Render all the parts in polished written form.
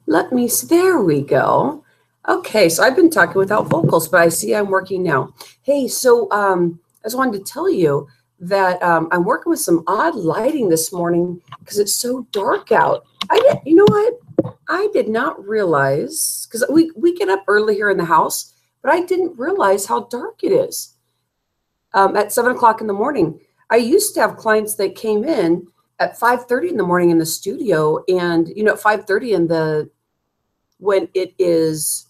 Let me see. There we go. Okay, so I've been talking without vocals, but I see I'm working now. Hey, so I just wanted to tell you that I'm working with some odd lighting this morning because it's so dark out. You know what? I did not realize, because we get up early here in the house, but I didn't realize how dark it is at 7 o'clock in the morning. I used to have clients that came in at 5:30 in the morning in the studio, and at 5:30 when it is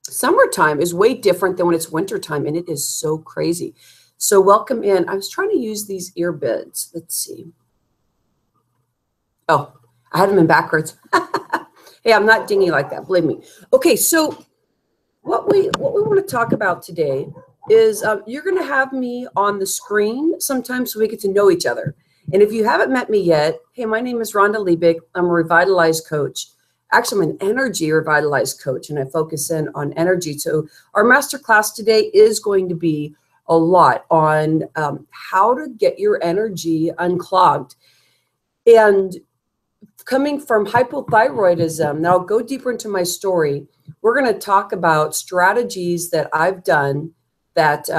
summertime is way different than when it's wintertime, and it is so crazy. So welcome in. I was trying to use these earbuds. Let's see. Oh, I had them in backwards. Hey, I'm not dingy like that, believe me. Okay, so what we want to talk about today is you're going to have me on the screen sometime so we get to know each other. And if you haven't met me yet, hey, my name is Rhonda Liebig. I'm a Revitalized coach. Actually, I'm an energy revitalized coach, and I focus in on energy. So our masterclass today is going to be a lot on how to get your energy unclogged. And coming from hypothyroidism, now I'll go deeper into my story. We're going to talk about strategies that I've done that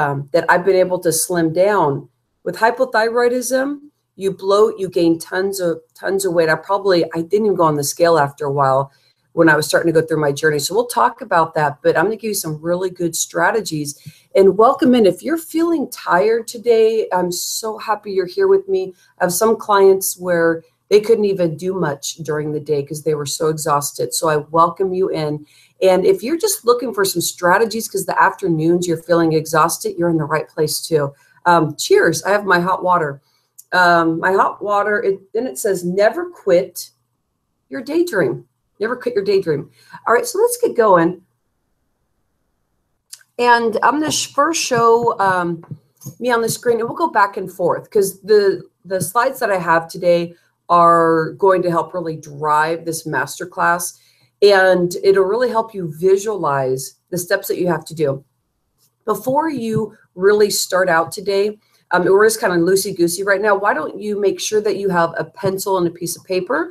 I've been able to slim down. With hypothyroidism, you bloat, you gain tons of weight. I didn't even go on the scale after a while when I was starting to go through my journey. So we'll talk about that, but I'm going to give you some really good strategies. And welcome in. If you're feeling tired today, I'm so happy you're here with me. I have some clients where they couldn't even do much during the day because they were so exhausted. So I welcome you in. And if you're just looking for some strategies because the afternoons you're feeling exhausted, you're in the right place too. Cheers. I have my hot water. My hot water, then it says, never quit your daydream. Never quit your daydream. All right, so let's get going. And I'm going to first show me on the screen, and we'll go back and forth because the slides that I have today are going to help really drive this masterclass, and it'll really help you visualize the steps that you have to do. Before you really start out today, we're just kind of loosey-goosey right now. Why don't you make sure that you have a pencil and a piece of paper,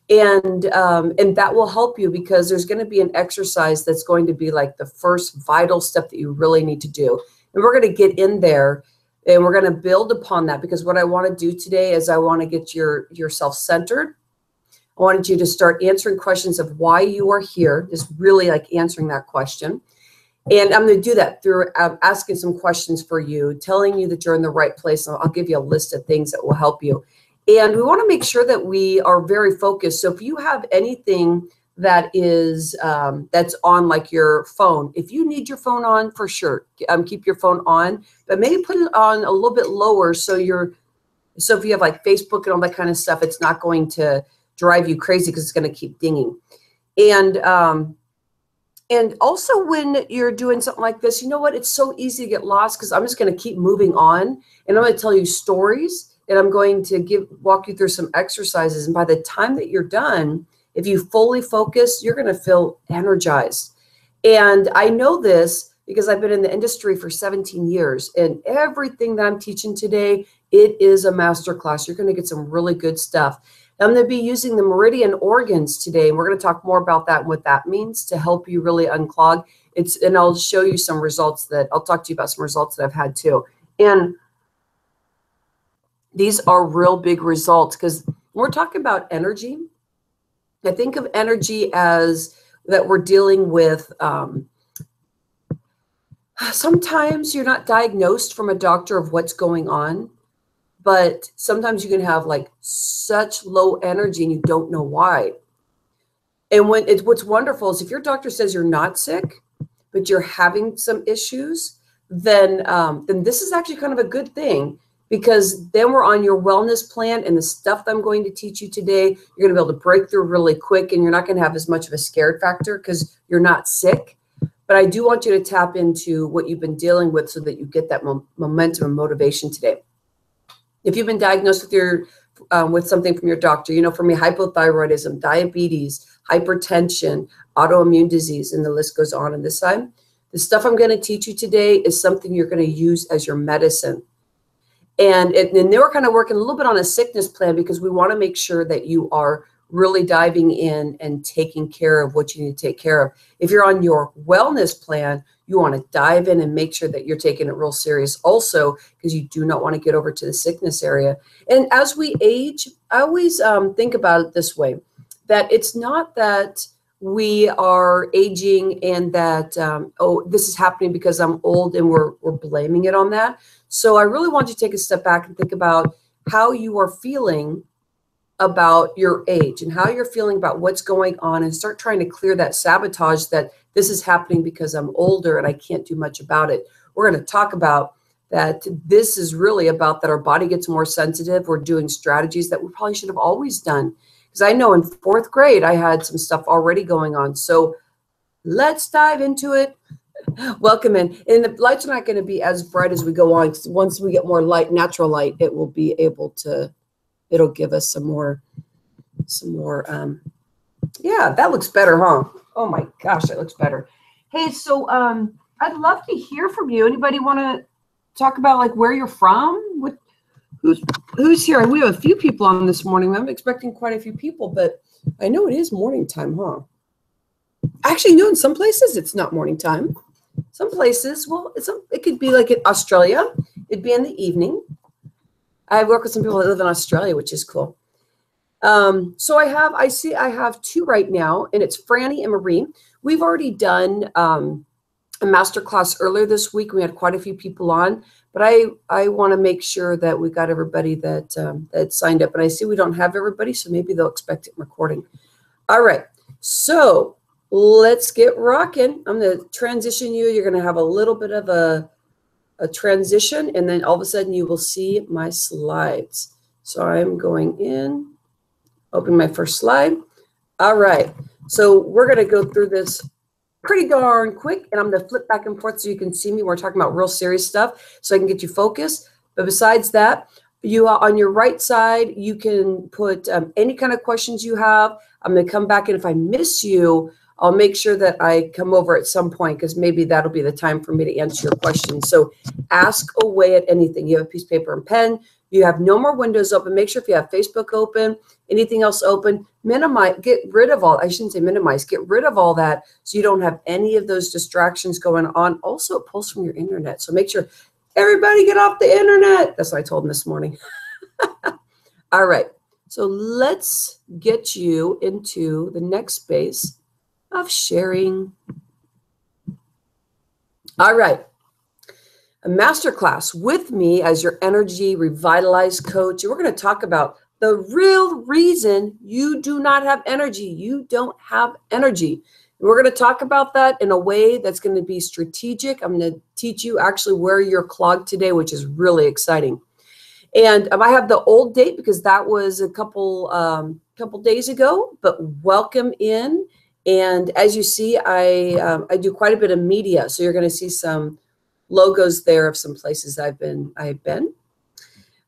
and that will help you because there's going to be an exercise that's going to be like the first vital step that you really need to do. And we're going to get in there and we're going to build upon that because what I want to do today is I want to get yourself centered. I wanted you to start answering questions of why you are here, just really like answering that question. And I'm going to do that through asking some questions for you, telling you that you're in the right place. And I'll give you a list of things that will help you. And we want to make sure that we are very focused. So if you have anything that is that's on like your phone, if you need your phone on, for sure, keep your phone on, but maybe put it on a little bit lower so if you have like Facebook and all that kind of stuff, it's not going to drive you crazy because it's going to keep dinging. And also when you're doing something like this, you know what? It's so easy to get lost because I'm just going to keep moving on and I'm going to tell you stories and I'm going to walk you through some exercises. And by the time that you're done, if you fully focus, you're going to feel energized. And I know this because I've been in the industry for 17 years and everything that I'm teaching today, it is a masterclass. You're going to get some really good stuff. I'm going to be using the meridian organs today, and we're going to talk more about that and what that means to help you really unclog. And I'll show you some results I'll talk to you about some results that I've had too. And these are real big results because when we're talking about energy, I think of energy as that we're dealing with. Sometimes you're not diagnosed from a doctor of what's going on. But sometimes you can have like such low energy and you don't know why. And what's wonderful is if your doctor says you're not sick, but you're having some issues, then this is actually kind of a good thing because then we're on your wellness plan and the stuff that I'm going to teach you today, you're going to be able to break through really quick and you're not going to have as much of a scared factor because you're not sick. But I do want you to tap into what you've been dealing with so that you get that momentum and motivation today. If you've been diagnosed with something from your doctor, for me, hypothyroidism, diabetes, hypertension, autoimmune disease, and the list goes on this side. The stuff I'm going to teach you today is something you're going to use as your medicine. And they were kind of working a little bit on a sickness plan because we want to make sure that you are really diving in and taking care of what you need to take care of. If you're on your wellness plan, you want to dive in and make sure that you're taking it real serious also, because you do not want to get over to the sickness area. And as we age, I always think about it this way, that it's not that we are aging and that, oh, this is happening because I'm old and we're blaming it on that. So I really want you to take a step back and think about how you are feeling about your age and how you're feeling about what's going on, and start trying to clear that sabotage that this is happening because I'm older and I can't do much about it. We're going to talk about that. This is really about that our body gets more sensitive. We're doing strategies that we probably should have always done. Because I know in 4th grade, I had some stuff already going on. So let's dive into it. Welcome in. And the lights are not going to be as bright as we go on. Once we get more light, natural light, it will be able to, it'll give us some more, yeah, that looks better, huh? Oh my gosh, that looks better. Hey, so I'd love to hear from you. Anybody want to talk about like where you're from? Who's here? We have a few people on this morning. I'm expecting quite a few people, but I know it is morning time, huh? Actually, no, in some places it's not morning time. Some places, well, it could be like in Australia. It'd be in the evening. I work with some people that live in Australia, which is cool. So I have 2 right now, and it's Franny and Marie. We've already done a masterclass earlier this week. We had quite a few people on, but I want to make sure that we got everybody that signed up. And I see we don't have everybody, so maybe they'll expect it in recording. All right, so let's get rocking. I'm going to transition you. You're going to have a little bit of a transition, and then all of a sudden you will see my slides. So I'm going in, open my first slide. All right, so we're going to go through this pretty darn quick, and I'm going to flip back and forth so you can see me. We're talking about real serious stuff so I can get you focused. But besides that, you on your right side, you can put any kind of questions you have. I'm going to come back, and if I miss you, I'll make sure that I come over at some point, because maybe that'll be the time for me to answer your questions. So ask away at anything. You have a piece of paper and pen. You have no more windows open. Make sure if you have Facebook open, anything else open, minimize, get rid of all, I shouldn't say minimize, get rid of all that so you don't have any of those distractions going on. Also, it pulls from your internet. So make sure everybody get off the internet. That's what I told them this morning. All right. So let's get you into the next space of sharing. All right. A masterclass with me as your energy revitalized coach. We're going to talk about the real reason you do not have energy. You don't have energy. We're going to talk about that in a way that's going to be strategic. I'm going to teach you actually where you're clogged today, which is really exciting. And I have the old date because that was a couple days ago, but welcome in. And as you see, I do quite a bit of media. So you're going to see some logos there of some places I've been.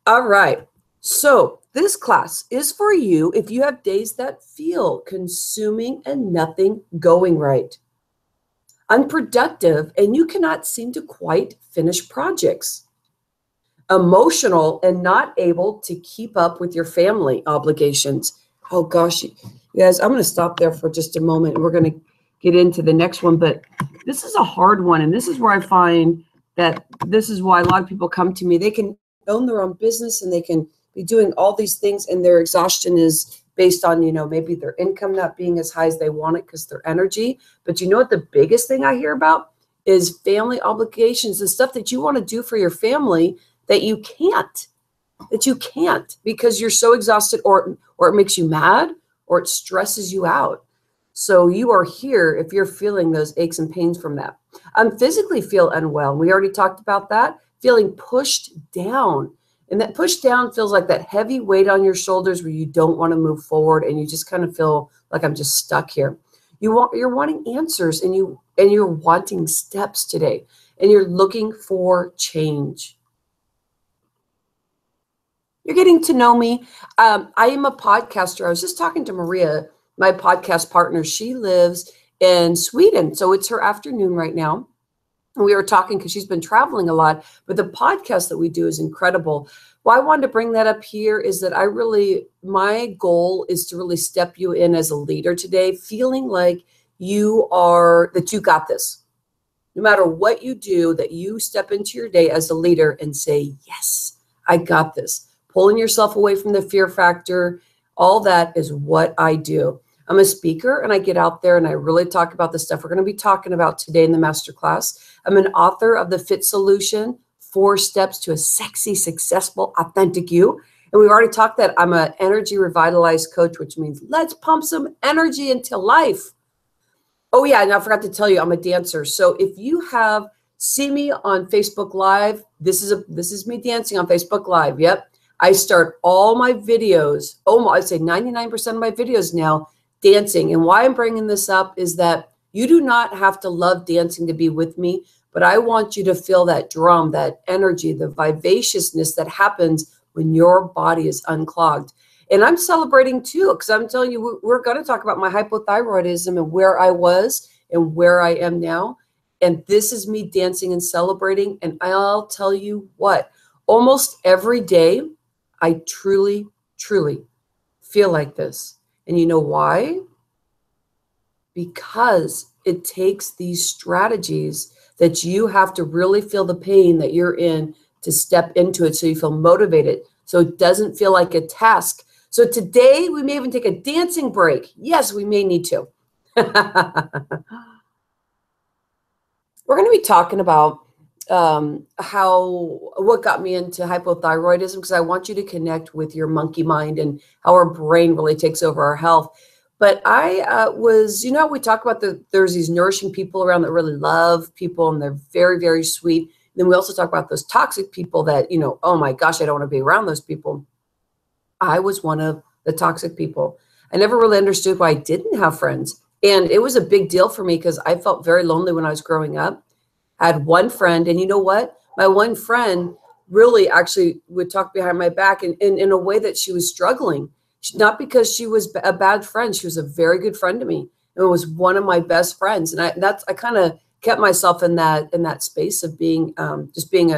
All right. So this class is for you if you have days that feel consuming and nothing going right, unproductive, and you cannot seem to quite finish projects, emotional and not able to keep up with your family obligations. Oh gosh, you guys, I'm going to stop there for just a moment. We're going to get into the next one, but this is a hard one. And this is where I find that this is why a lot of people come to me. They can own their own business and they can be doing all these things, and their exhaustion is based on, maybe their income not being as high as they want it because their energy. But you know what the biggest thing I hear about is family obligations, the stuff that you want to do for your family that you can't because you're so exhausted, or it makes you mad, or it stresses you out. So you are here if you're feeling those aches and pains from that. Physically feel unwell. We already talked about that. Feeling pushed down. And that push down feels like that heavy weight on your shoulders where you don't want to move forward, and you just kind of feel like I'm just stuck here. You're wanting answers, and you're wanting steps today, and you're looking for change. You're getting to know me. I am a podcaster. I was just talking to Maria, my podcast partner. She lives in Sweden, so it's her afternoon right now. And we were talking because she's been traveling a lot, but the podcast that we do is incredible. Why I wanted to bring that up here is that my goal is to really step you in as a leader today, feeling like that you got this. No matter what you do, that you step into your day as a leader and say, yes, I got this. Pulling yourself away from the fear factor, all that is what I do. I'm a speaker and I get out there and I really talk about the stuff we're going to be talking about today in the masterclass. I'm an author of The Fit Solution, 4 Steps to a Sexy, Successful, Authentic You. And we've already talked that I'm an energy revitalized coach, which means let's pump some energy into life. Oh yeah, and I forgot to tell you, I'm a dancer. So if you have seen me on Facebook Live, this is me dancing on Facebook Live. Yep. I start all my videos, I'd say 99% of my videos now, dancing. And why I'm bringing this up is that you do not have to love dancing to be with me, but I want you to feel that drum, that energy, the vivaciousness that happens when your body is unclogged. And I'm celebrating too, because I'm telling you, we're going to talk about my hypothyroidism and where I was and where I am now. And this is me dancing and celebrating. And I'll tell you what, almost every day, I truly, truly feel like this. And you know why? Because it takes these strategies that you have to really feel the pain that you're in to step into it so you feel motivated, so it doesn't feel like a task. So today we may even take a dancing break. Yes, we may need to. We're going to be talking about what got me into hypothyroidism, because I want you to connect with your monkey mind and how our brain really takes over our health. But I we talk about there's these nourishing people around that really love people and they're very, very sweet. And then we also talk about those toxic people that, oh my gosh, I don't want to be around those people. I was one of the toxic people. I never really understood why I didn't have friends. And it was a big deal for me because I felt very lonely when I was growing up. I had one friend, and you know what? My one friend really actually would talk behind my back in a way that she was struggling. Not because she was a bad friend. She was a very good friend to me. And it was one of my best friends. And I kind of kept myself in that space of being just being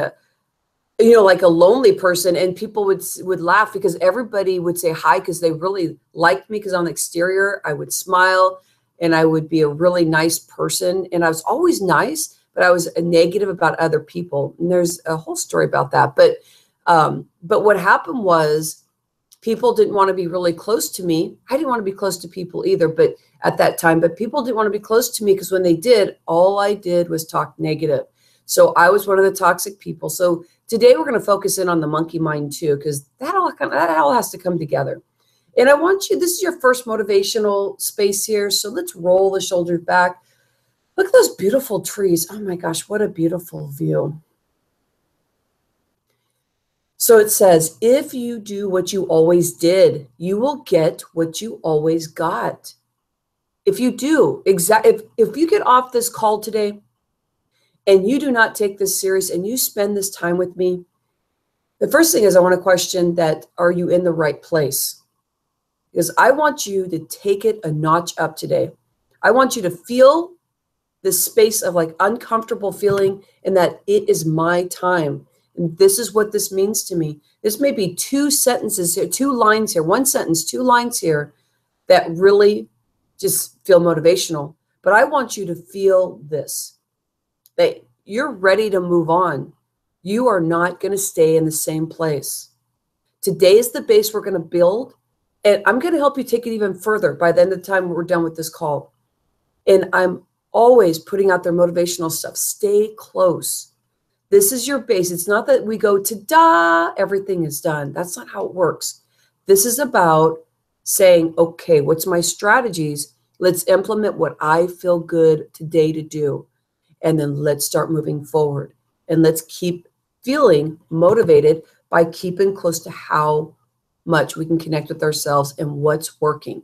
like a lonely person, and people would laugh because everybody would say hi because they really liked me, because on the exterior I would smile and I would be a really nice person, and I was always nice, but I was negative about other people. And there's a whole story about that. But what happened was people didn't want to be really close to me. I didn't want to be close to people either, but at that time, but people didn't want to be close to me because when they did, all I did was talk negative. So I was one of the toxic people. So today we're going to focus in on the monkey mind too, because that all has to come together. And I want you, this is your first motivational space here. So let's roll the shoulders back. Look at those beautiful trees. Oh my gosh, what a beautiful view. So it says, if you do what you always did, you will get what you always got. If you do, if you get off this call today and you do not take this serious and you spend this time with me, the first thing is I want to question that, are you in the right place? Because I want you to take it a notch up today. I want you to feel this space of like uncomfortable feeling and that it is my time. And this is what this means to me. This may be 2 sentences here, 2 lines here, 1 sentence, 2 lines here that really just feel motivational. But I want you to feel this, that you're ready to move on. You are not going to stay in the same place. Today is the base we're going to build. And I'm going to help you take it even further by the end of the time we're done with this call. And I'm always putting out their motivational stuff. Stay close. This is your base. It's not that we go ta-da, everything is done. That's not how it works. This is about saying, okay, what's my strategies? Let's implement what I feel good today to do. And then let's start moving forward. And let's keep feeling motivated by keeping close to how much we can connect with ourselves and what's working.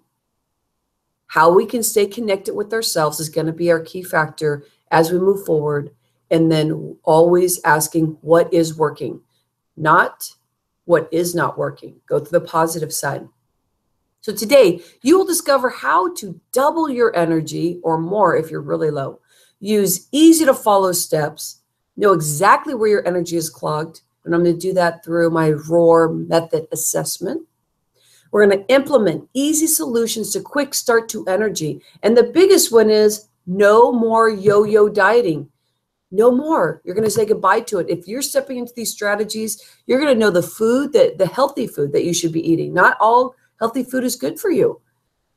How we can stay connected with ourselves is going to be our key factor as we move forward. And then always asking what is working, not what is not working. Go to the positive side. So today you will discover how to double your energy or more if you're really low. Use easy to follow steps. Know exactly where your energy is clogged. And I'm going to do that through my ROAR method assessment. We're going to implement easy solutions to quick start to energy. And the biggest one is no more yo-yo dieting. No more. You're going to say goodbye to it. If you're stepping into these strategies, you're going to know the food, the healthy food that you should be eating. Not all healthy food is good for you.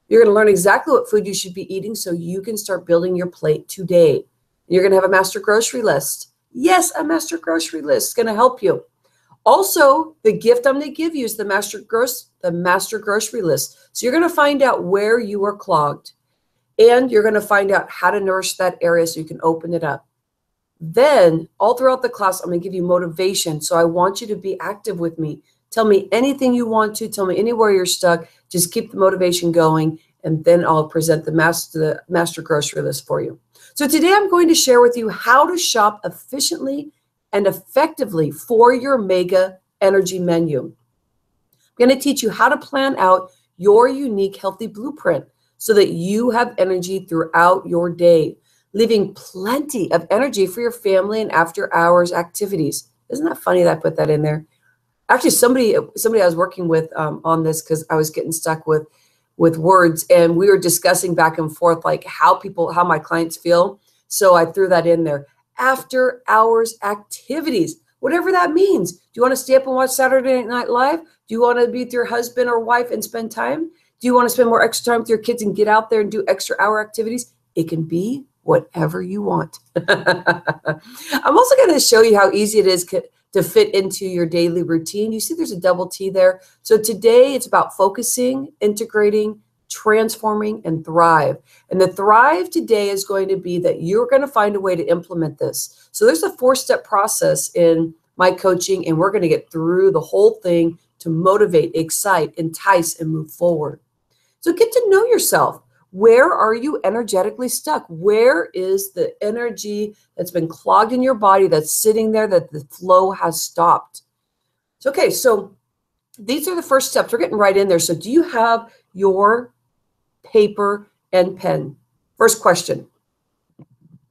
You're going to learn exactly what food you should be eating so you can start building your plate today. You're going to have a master grocery list. Yes, a master grocery list is going to help you. Also, the gift I'm going to give you is the master grocery list. So you're going to find out where you are clogged, and you're going to find out how to nourish that area so you can open it up. Then, all throughout the class, I'm going to give you motivation. So I want you to be active with me. Tell me anything you want to. Tell me anywhere you're stuck. Just keep the motivation going, and then I'll present the master grocery list for you. So today I'm going to share with you how to shop efficiently and effectively for your mega energy menu. I'm going to teach you how to plan out your unique healthy blueprint so that you have energy throughout your day, leaving plenty of energy for your family and after hours activities. Isn't that funny that I put that in there? Actually, somebody I was working with on this, because I was getting stuck with words, and we were discussing back and forth like how my clients feel. So I threw that in there. After hours activities, whatever that means. Do you want to stay up and watch Saturday Night Live? Do you want to be with your husband or wife and spend time? Do you want to spend more extra time with your kids and get out there and do extra hour activities? It can be whatever you want. I'm also going to show you how easy it is to fit into your daily routine. You see there's a double T there. So today it's about focusing, integrating, transforming, and thrive. And the thrive today is going to be that you're going to find a way to implement this. So there's a 4-step process in my coaching, and we're going to get through the whole thing to motivate, excite, entice, and move forward. So get to know yourself. Where are you energetically stuck? Where is the energy that's been clogged in your body that's sitting there that the flow has stopped? So, okay, so these are the first steps. We're getting right in there. So do you have your paper and pen? First question.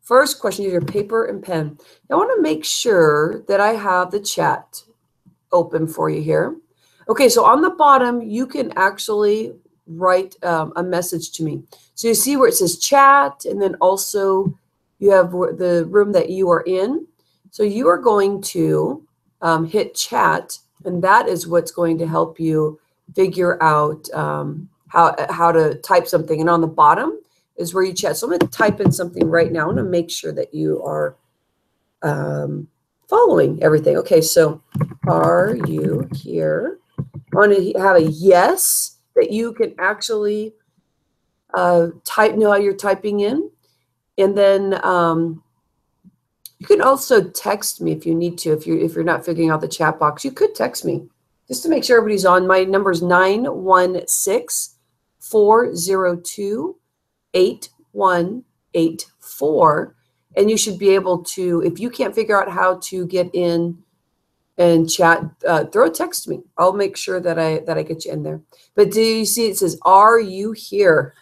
First question is your paper and pen. Now, I want to make sure that I have the chat open for you here. Okay, so on the bottom, you can actually write a message to me. So you see where it says chat, and then also you have the room that you are in. So you are going to hit chat, and that is what's going to help you figure out how to type something. And on the bottom is where you chat. So I'm going to type in something right now. I want to make sure that you are following everything. Okay, so are you here? I want to have a yes that you can actually know how you're typing in. And then you can also text me if you need to. If you're not figuring out the chat box, you could text me just to make sure everybody's on. My number is 916-402-8184. And you should be able to, if you can't figure out how to get in and chat, throw a text to me. I'll make sure that I get you in there. But do you see it says, are you here?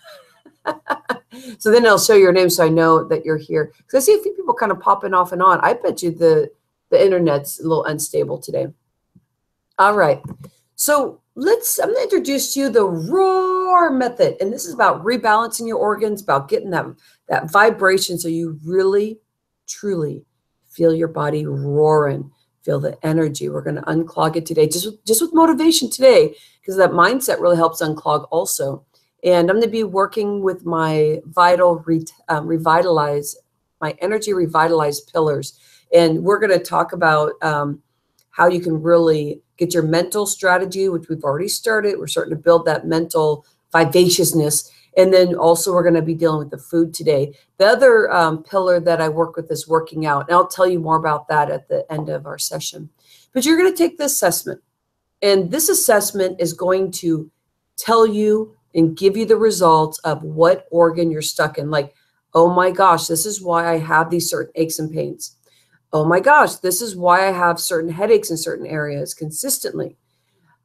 So then I'll show your name so I know that you're here. Because I see a few people kind of popping off and on. I bet you the internet's a little unstable today. All right. So I'm going to introduce to you the ROAR method. And this is about rebalancing your organs, about getting that vibration so you really, truly feel your body roaring. Feel the energy. We're going to unclog it today, just with motivation today, because that mindset really helps unclog also. And I'm going to be working with my energy revitalized pillars. And we're going to talk about how you can really get your mental strategy, which we've already started. We're starting to build that mental vivaciousness. And then also we're going to be dealing with the food today. The other pillar that I work with is working out. And I'll tell you more about that at the end of our session. But you're going to take the assessment. And this assessment is going to tell you and give you the results of what organ you're stuck in. Like, oh my gosh, this is why I have these certain aches and pains. Oh my gosh, this is why I have certain headaches in certain areas consistently.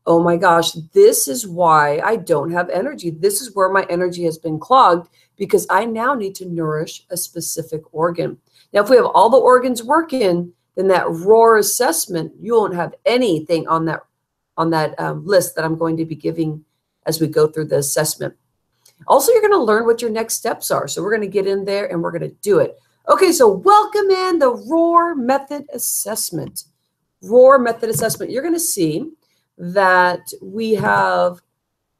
Oh my gosh, this is why I don't have energy. This is where my energy has been clogged because I now need to nourish a specific organ. Now, if we have all the organs working, then that roar assessment, you won't have anything on that list that I'm going to be giving as we go through the assessment. Also, you're going to learn what your next steps are. So we're going to get in there and we're going to do it. Okay, so welcome in the ROAR method assessment. ROAR method assessment. You're going to see that we have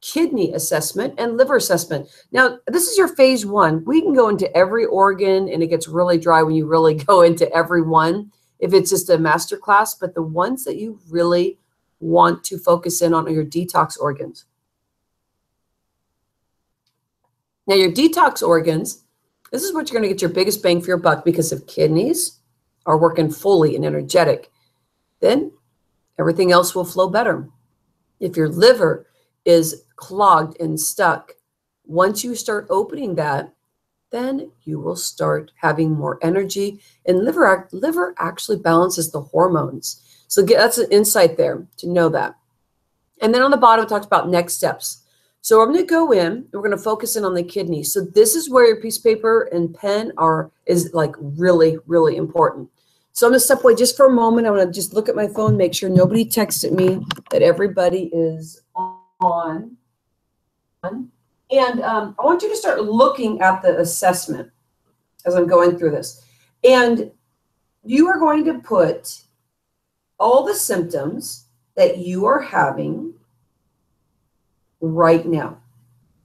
kidney assessment and liver assessment. Now, this is your phase one. We can go into every organ, and it gets really dry when you really go into every one if it's just a master class, but the ones that you really want to focus in on are your detox organs. Now, your detox organs, this is what you're going to get your biggest bang for your buck, because if kidneys are working fully and energetic, then everything else will flow better. If your liver is clogged and stuck, once you start opening that, then you will start having more energy. And liver actually balances the hormones. So that's an insight there to know that. And then on the bottom, it talks about next steps. So I'm going to go in and we're going to focus in on the kidney. So this is where your piece of paper and pen is like really, really important. So I'm going to step away just for a moment. I want to just look at my phone, make sure nobody texted me, that everybody is on. And I want you to start looking at the assessment as I'm going through this. And you are going to put all the symptoms that you are having right now.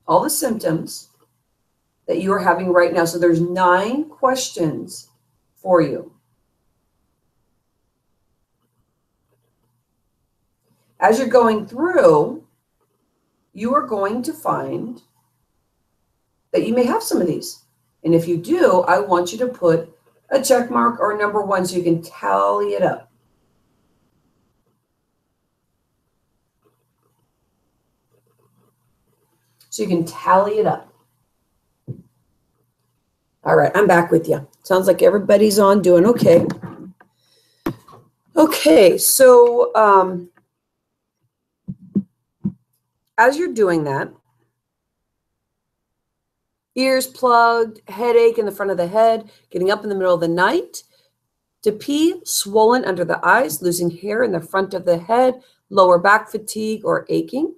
All the symptoms that you are having right now. So there's 9 questions for you. As you're going through, you are going to find that you may have some of these. And if you do, I want you to put a check mark or number 1 so you can tally it up. So you can tally it up. All right, I'm back with you. Sounds like everybody's on, doing okay. Okay, so as you're doing that, ears plugged, headache in the front of the head, getting up in the middle of the night, to pee, swollen under the eyes, losing hair in the front of the head, lower back fatigue or aching,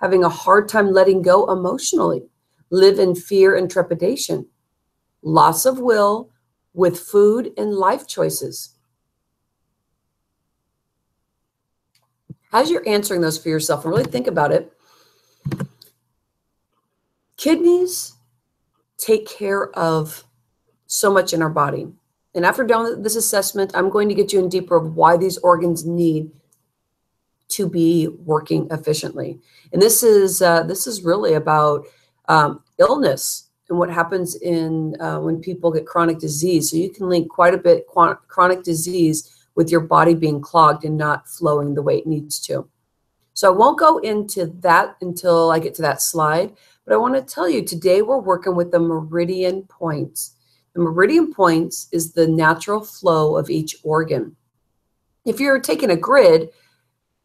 having a hard time letting go emotionally, live in fear and trepidation, loss of will with food and life choices. As you're answering those for yourself, and really think about it, kidneys take care of so much in our body. And after doing this assessment, I'm going to get you in deeper of why these organs need to be working efficiently. And this is really about illness and what happens in when people get chronic disease. So you can link quite a bit chronic disease with your body being clogged and not flowing the way it needs to. So I won't go into that until I get to that slide, but I want to tell you today we're working with the meridian points. The meridian points is the natural flow of each organ. If you're taking a grid,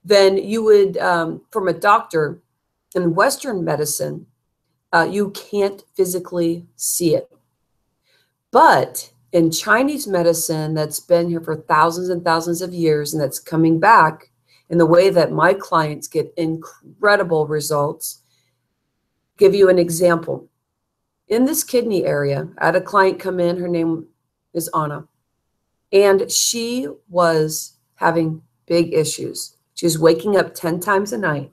then you would, from a doctor in Western medicine, you can't physically see it. But in Chinese medicine that's been here for thousands and thousands of years and that's coming back in the way that my clients get incredible results, give you an example. In this kidney area, I had a client come in, her name is Donna, and she was having big issues. She was waking up 10 times a night,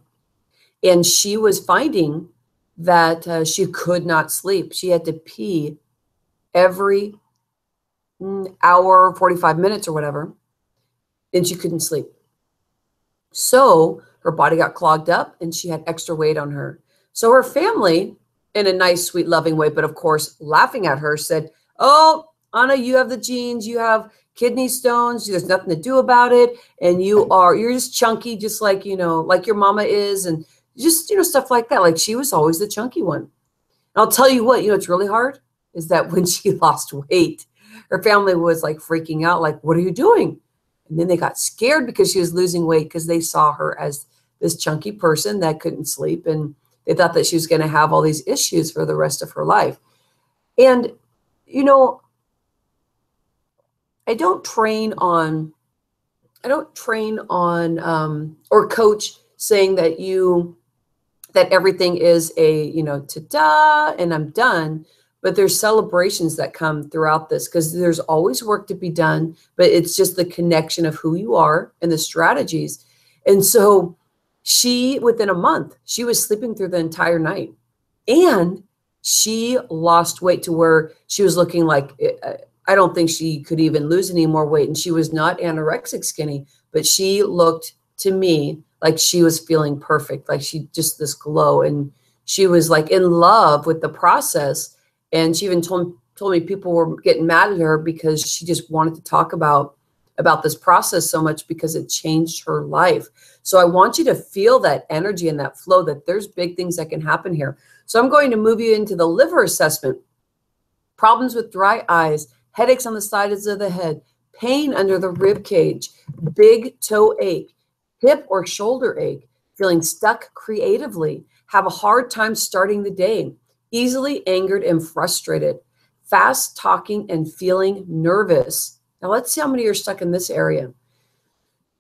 and she was finding that she could not sleep. She had to pee every hour, 45 minutes or whatever, and she couldn't sleep. So her body got clogged up and she had extra weight on her. So her family, in a nice, sweet, loving way, but of course, laughing at her, said, "Oh, Anna, you have the genes, you have kidney stones, there's nothing to do about it, and you're just chunky, just like, like your mama is," and just, stuff like that. Like she was always the chunky one. And I'll tell you what, it's really hard is that when she lost weight, her family was like freaking out, like, "What are you doing?" And then they got scared because she was losing weight because they saw her as this chunky person that couldn't sleep, and they thought that she was going to have all these issues for the rest of her life. And, I don't train on I don't train on or coach saying that that everything is a, ta-da, and I'm done. But there's celebrations that come throughout this because there's always work to be done, but it's just the connection of who you are and the strategies. And so within a month, she was sleeping through the entire night. And she lost weight to where she was looking like, I don't think she could even lose any more weight. And she was not anorexic skinny, but she looked to me like she was feeling perfect, like she just this glow. And she was like in love with the process. And she even told me people were getting mad at her because she just wanted to talk about this process so much because it changed her life. So I want you to feel that energy and that flow, that there's big things that can happen here. So I'm going to move you into the liver assessment. Problems with dry eyes, headaches on the sides of the head, pain under the rib cage, big toe ache, hip or shoulder ache, feeling stuck creatively, have a hard time starting the day, easily angered and frustrated, fast talking and feeling nervous. Now let's see how many are stuck in this area.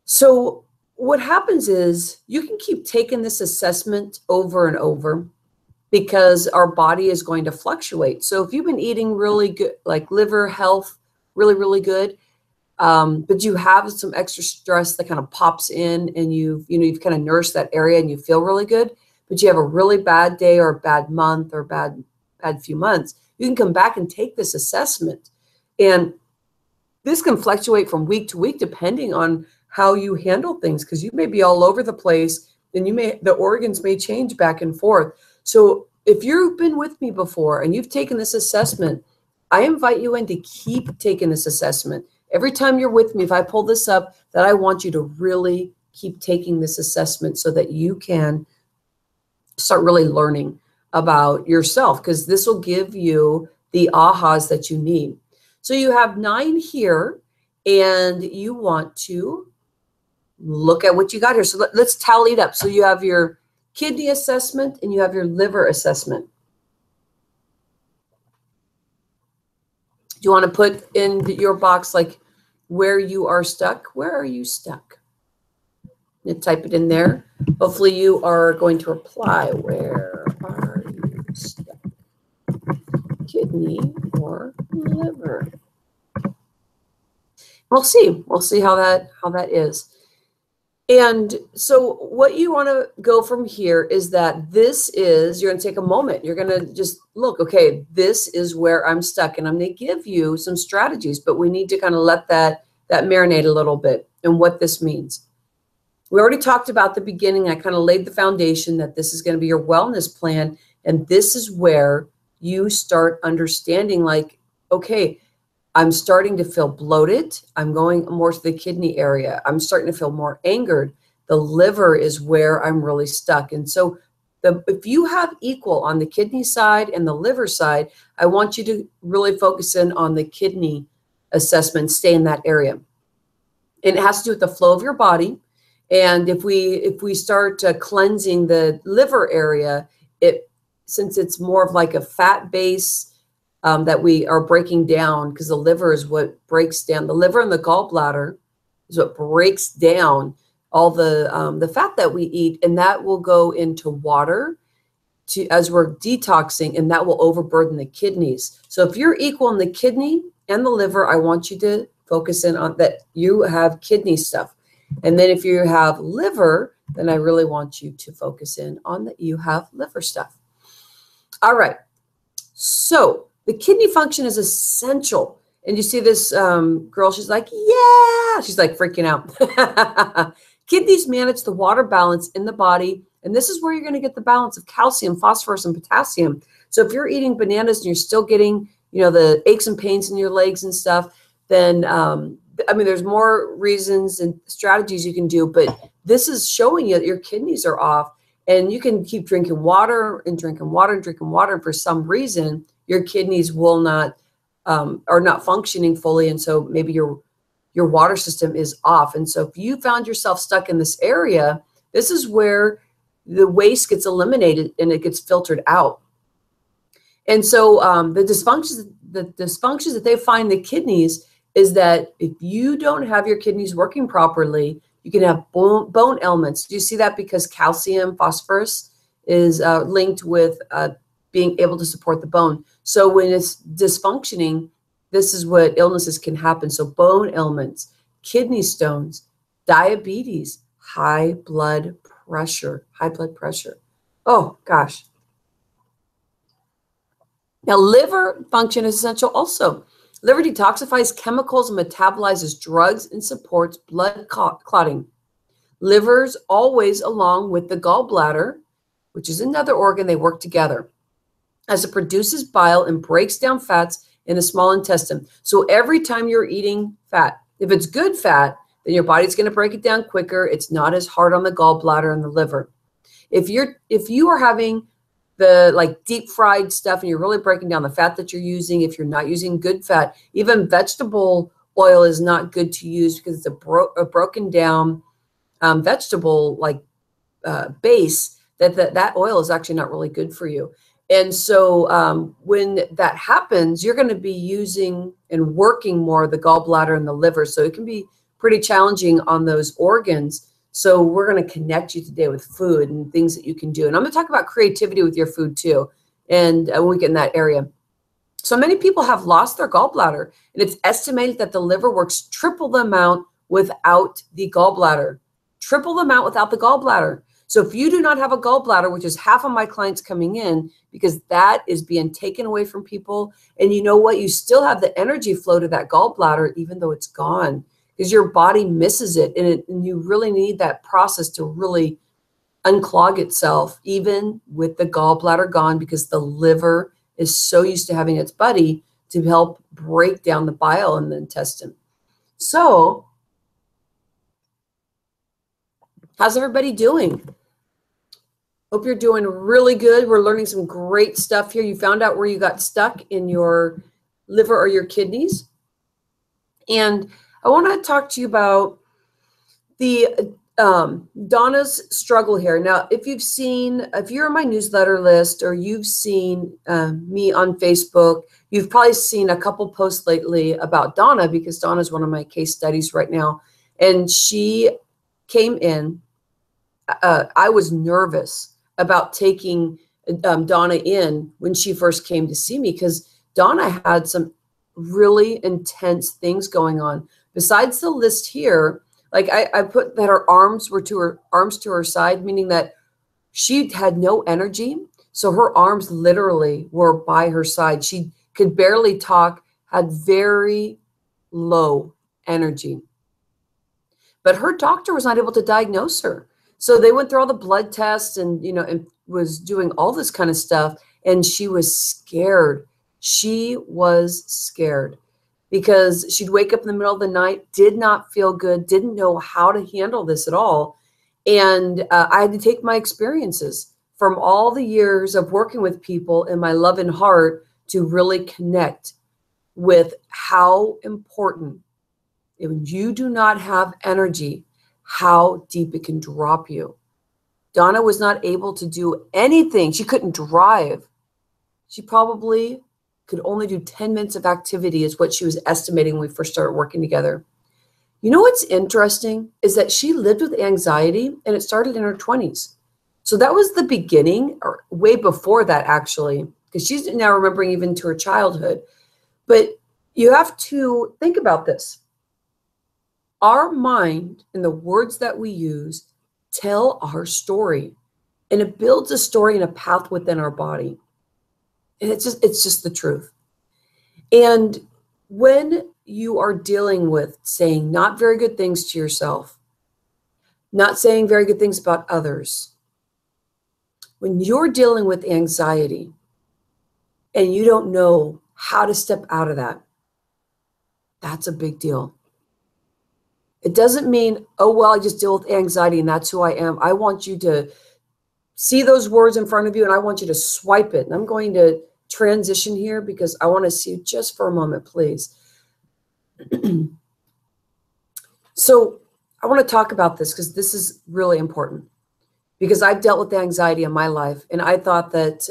So what happens is you can keep taking this assessment over and over because our body is going to fluctuate. So if you've been eating really good, like liver health, really, really good, but you have some extra stress that kind of pops in and you've kind of nourished that area and you feel really good, but you have a really bad day or a bad month or bad few months, you can come back and take this assessment. And this can fluctuate from week to week depending on how you handle things, because you may be all over the place and the organs may change back and forth. So if you've been with me before and you've taken this assessment, I invite you in to keep taking this assessment. Every time you're with me, if I pull this up, that I want you to really keep taking this assessment so that you can start really learning about yourself, because this will give you the ahas that you need. So you have 9 here, and you want to look at what you got here. So let's tally it up. So you have your kidney assessment and you have your liver assessment. Do you want to put in your box like where you are stuck? Where are you stuck? You type it in there. Hopefully you are going to reply. Where are you stuck? Kidney or liver? We'll see. We'll see how that is. And so what you want to go from here is that you're going to take a moment. You're going to just look, okay, this is where I'm stuck. And I'm going to give you some strategies, but we need to kind of let that marinate a little bit and what this means. We already talked about the beginning. I kind of laid the foundation that this is going to be your wellness plan. And this is where you start understanding like, okay, I'm starting to feel bloated. I'm going more to the kidney area. I'm starting to feel more angered. The liver is where I'm really stuck. And so if you have equal on the kidney side and the liver side, I want you to really focus in on the kidney assessment, stay in that area. And it has to do with the flow of your body. And if we start cleansing the liver area, since it's more of like a fat base, that we are breaking down, because the liver is what breaks down. The liver and the gallbladder is what breaks down all the fat that we eat, and that will go into water as we're detoxing, and that will overburden the kidneys. So if you're equal in the kidney and the liver, I want you to focus in on that you have kidney stuff. And then if you have liver, then I really want you to focus in on that you have liver stuff. All right. So the kidney function is essential. And you see this girl, she's like, yeah, she's like freaking out. Kidneys manage the water balance in the body. And this is where you're going to get the balance of calcium, phosphorus, and potassium. So if you're eating bananas and you're still getting, the aches and pains in your legs and stuff, then, there's more reasons and strategies you can do, but this is showing you that your kidneys are off. And you can keep drinking water and drinking water and drinking water. And for some reason, your kidneys are not functioning fully. And so maybe your water system is off. And so if you found yourself stuck in this area, this is where the waste gets eliminated and it gets filtered out. And so the dysfunctions that they find in the kidneys is that if you don't have your kidneys working properly, you can have bone ailments. Do you see that? Because calcium, phosphorus is linked with being able to support the bone. So when it's dysfunctioning, this is what illnesses can happen. So bone ailments, kidney stones, diabetes, high blood pressure. Oh, gosh. Now, liver function is essential also. Liver detoxifies chemicals and metabolizes drugs and supports blood clotting. Liver's always along with the gallbladder, which is another organ. They work together as it produces bile and breaks down fats in the small intestine. So every time you're eating fat, if it's good fat, then your body's going to break it down quicker. It's not as hard on the gallbladder and the liver. If you are having the like deep fried stuff and you're really breaking down the fat that you're using, if you're not using good fat, even vegetable oil is not good to use because it's a broken down vegetable like base that oil is actually not really good for you. And so when that happens, you're going to be using and working more the gallbladder and the liver. So it can be pretty challenging on those organs. So we're going to connect you today with food and things that you can do. And I'm going to talk about creativity with your food too. And when we get in that area. So many people have lost their gallbladder, and it's estimated that the liver works triple the amount without the gallbladder. Triple the amount without the gallbladder. So if you do not have a gallbladder, which is half of my clients coming in, because that is being taken away from people, and you know what? You still have the energy flow to that gallbladder, even though it's gone, because your body misses it, and you really need that process to really unclog itself, even with the gallbladder gone, because the liver is so used to having its buddy to help break down the bile in the intestine. So how's everybody doing? Hope you're doing really good. We're learning some great stuff here. You found out where you got stuck in your liver or your kidneys. And I want to talk to you about the Donna's struggle here. Now, if you're on my newsletter list or you've seen me on Facebook, you've probably seen a couple posts lately about Donna, because Donna's one of my case studies right now. And she came in. I was nervous about taking Donna in when she first came to see me, because Donna had some really intense things going on. Besides the list here, like I put that her arms to her side, meaning that she had no energy. So her arms literally were by her side. She could barely talk, had very low energy. But her doctor was not able to diagnose her. So they went through all the blood tests and, and was doing all this kind of stuff. And she was scared. She was scared because she'd wake up in the middle of the night, did not feel good, didn't know how to handle this at all. And I had to take my experiences from all the years of working with people and my love and heart to really connect with how important, when you do not have energy, how deep it can drop you. Donna was not able to do anything. She couldn't drive. She probably could only do 10 minutes of activity is what she was estimating when we first started working together. You know what's interesting is that she lived with anxiety, and it started in her 20s. So that was the beginning, or way before that actually, because she's now remembering even to her childhood. But you have to think about this. Our mind and the words that we use tell our story, and it builds a story and a path within our body. And it's just the truth. And when you are dealing with saying not very good things to yourself, not saying very good things about others, when you're dealing with anxiety and you don't know how to step out of that, that's a big deal. It doesn't mean, oh, well, I just deal with anxiety and that's who I am. I want you to see those words in front of you and I want you to swipe it. And I'm going to transition here because I want to see you just for a moment, please. So I want to talk about this because this is really important, because I've dealt with anxiety in my life and I thought that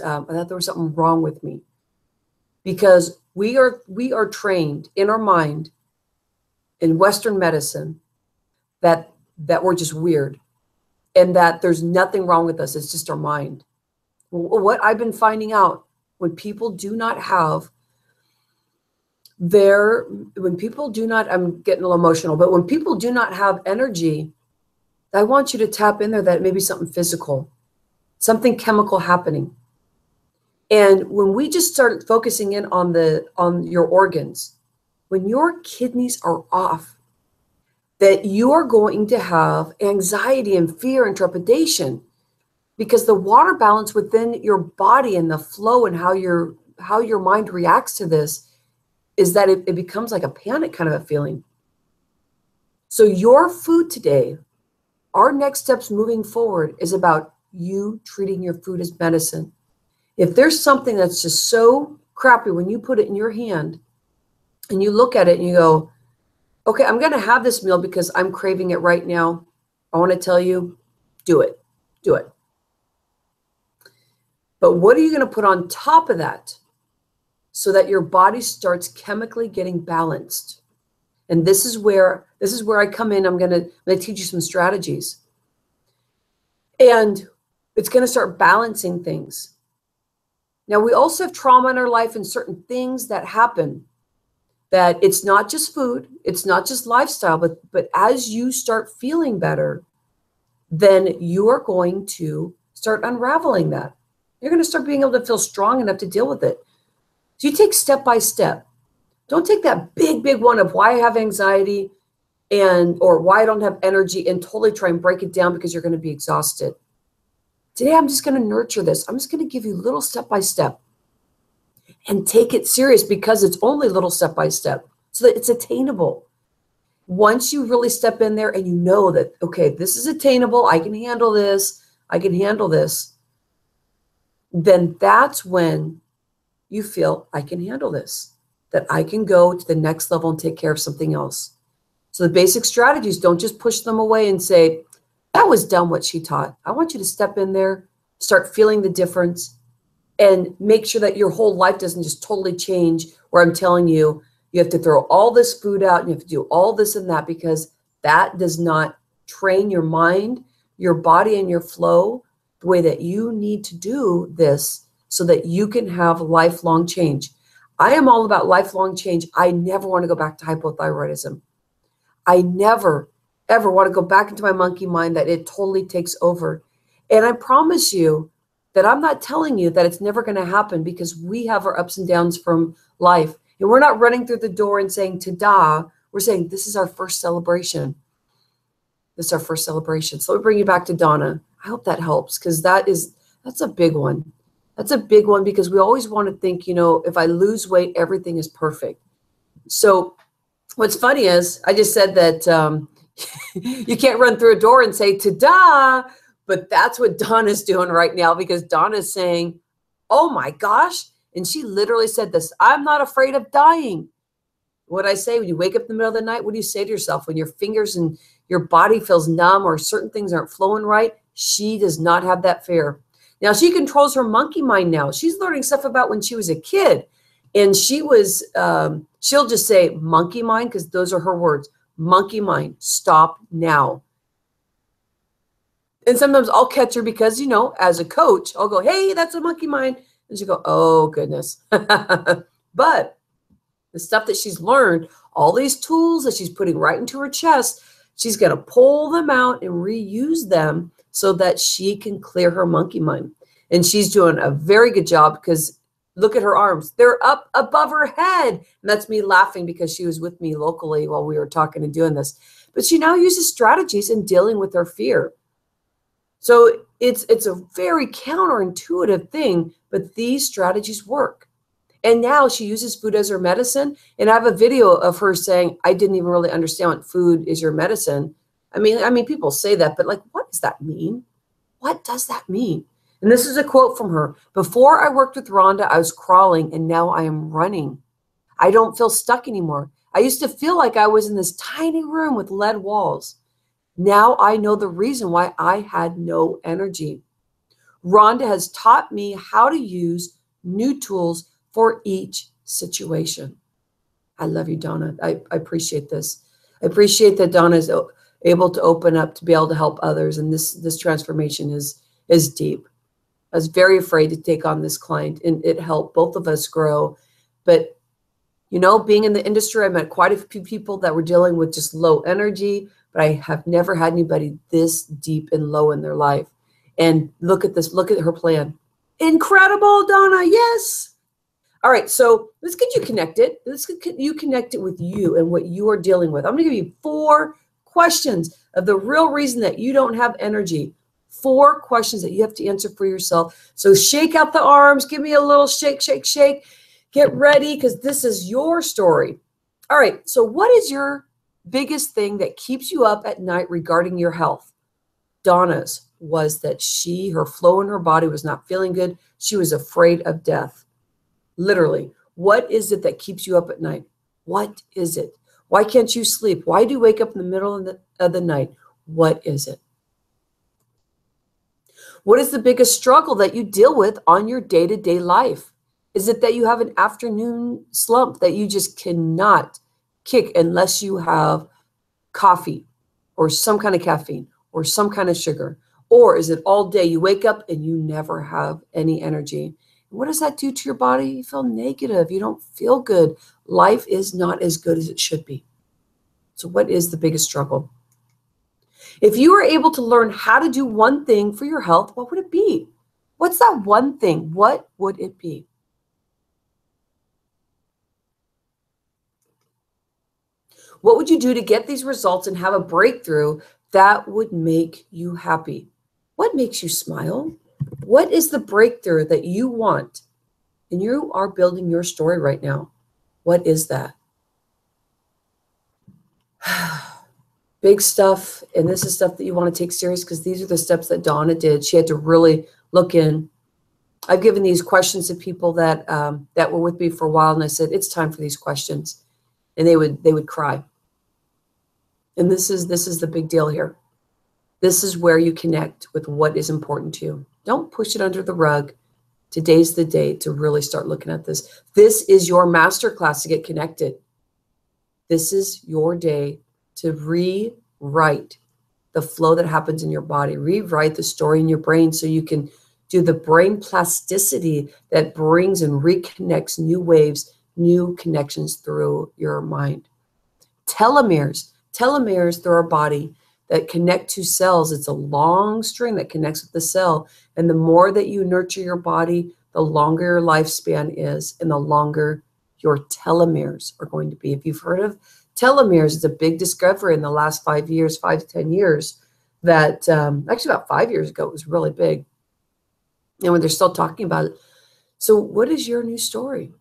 there was something wrong with me, because we are trained in our mind in Western medicine that we're just weird and that there's nothing wrong with us. It's just our mind. What I've been finding out, when people do not have I'm getting a little emotional, but when people do not have energy, I want you to tap in there that it may be something physical, something chemical happening. And when we just start focusing in on your organs, when your kidneys are off, that you are going to have anxiety and fear and trepidation, because the water balance within your body and the flow and how your mind reacts to this is that it becomes like a panic kind of a feeling. So your food today, our next steps moving forward, is about you treating your food as medicine. If there's something that's just so crappy, when you put it in your hand and you look at it and you go, okay, I'm going to have this meal because I'm craving it right now, I want to tell you, do it. Do it. But what are you going to put on top of that so that your body starts chemically getting balanced? And this is where I come in. I'm going to teach you some strategies. And it's going to start balancing things. Now, we also have trauma in our life and certain things that happen, that it's not just food, it's not just lifestyle, but as you start feeling better, then you are going to start unraveling that. You're going to start being able to feel strong enough to deal with it. So you take step by step. Don't take that big one of why I have anxiety or why I don't have energy and totally try and break it down, because you're going to be exhausted. Today, I'm just going to nurture this. I'm just going to give you little step by step and take it serious, because it's only little step by step so that it's attainable. Once you really step in there and you know that, okay, this is attainable, I can handle this, then that's when you feel I can handle this, that I can go to the next level and take care of something else. So the basic strategies, don't just push them away and say, that was dumb what she taught. I want you to step in there, start feeling the difference, and make sure that your whole life doesn't just totally change, where I'm telling you, you have to throw all this food out and you have to do all this and that, because that does not train your mind, your body, and your flow the way that you need to do this so that you can have lifelong change. I am all about lifelong change. I never want to go back to hypothyroidism. I never, ever want to go back into my monkey mind that it totally takes over. And I promise you that I'm not telling you that it's never going to happen, because we have our ups and downs from life. And we're not running through the door and saying, ta-da. We're saying, this is our first celebration. This is our first celebration. So let me bring you back to Donna. I hope that helps, because that's a big one. That's a big one, because we always want to think, if I lose weight, everything is perfect. So what's funny is I just said that you can't run through a door and say, ta-da, but that's what Donna's doing right now, because Donna's saying, oh my gosh. And she literally said this, I'm not afraid of dying. What I say, when you wake up in the middle of the night, what do you say to yourself? When your fingers and your body feels numb or certain things aren't flowing right, she does not have that fear. Now, she controls her monkey mind now. She's learning stuff about when she was a kid. And she'll just say monkey mind, because those are her words. Monkey mind, stop now. And sometimes I'll catch her because, as a coach, I'll go, hey, that's a monkey mind. And she'll go, oh, goodness. But the stuff that she's learned, all these tools that she's putting right into her chest, she's going to pull them out and reuse them so that she can clear her monkey mind. And she's doing a very good job, because look at her arms. They're up above her head. And that's me laughing, because she was with me locally while we were talking and doing this. But she now uses strategies in dealing with her fear. So it's a very counterintuitive thing, but these strategies work. And now she uses food as her medicine. And I have a video of her saying, I didn't even really understand what food is your medicine. I mean, people say that, but what does that mean? What does that mean? And this is a quote from her. Before I worked with Rhonda, I was crawling, and now I am running. I don't feel stuck anymore. I used to feel like I was in this tiny room with lead walls. Now I know the reason why I had no energy. Rhonda has taught me how to use new tools for each situation. I love you, Donna. I appreciate this. I appreciate that Donna is able to open up to be able to help others. And this transformation is deep. I was very afraid to take on this client, and it helped both of us grow. But, you know, being in the industry, I met quite a few people that were dealing with just low energy, but I have never had anybody this deep and low in their life. And look at this, look at her plan. Incredible, Donna, yes. All right, so let's get you connected. Let's get you connected with you and what you are dealing with. I'm going to give you 4 questions of the real reason that you don't have energy. 4 questions that you have to answer for yourself. So shake out the arms. Give me a little shake, shake, shake. Get ready, because this is your story. All right, so what is your biggest thing that keeps you up at night regarding your health? Donna's was that her flow in her body was not feeling good. She was afraid of death. Literally, what is it that keeps you up at night? What is it? Why can't you sleep? Why do you wake up in the middle of the night? What is it? What is the biggest struggle that you deal with on your day-to-day life? Is it that you have an afternoon slump that you just cannot kick unless you have coffee or some kind of caffeine or some kind of sugar? Or is it all day you wake up and you never have any energy? What does that do to your body? You feel negative. You don't feel good. Life is not as good as it should be. So what is the biggest struggle? If you were able to learn how to do one thing for your health, what would it be? What's that one thing? What would it be? What would you do to get these results and have a breakthrough that would make you happy? What makes you smile? What is the breakthrough that you want? And you are building your story right now. What is that? Big stuff. And this is stuff that you want to take serious, because these are the steps that Donna did. She had to really look in. I've given these questions to people that that were with me for a while, and I said, it's time for these questions. And they would cry. And this is the big deal here. This is where you connect with what is important to you. Don't push it under the rug. Today's the day to really start looking at this. This is your masterclass to get connected. This is your day to rewrite the flow that happens in your body, rewrite the story in your brain so you can do the brain plasticity that brings and reconnects new waves, new connections through your mind. Telomeres through our body that connect to cells. It's a long string that connects with the cell. And the more that you nurture your body, the longer your lifespan is, and the longer your telomeres are going to be. If you've heard of telomeres, it's a big discovery in the last 5 years, 5 to 10 years, that actually about 5 years ago, it was really big. And when they're still talking about it. So what is your new story?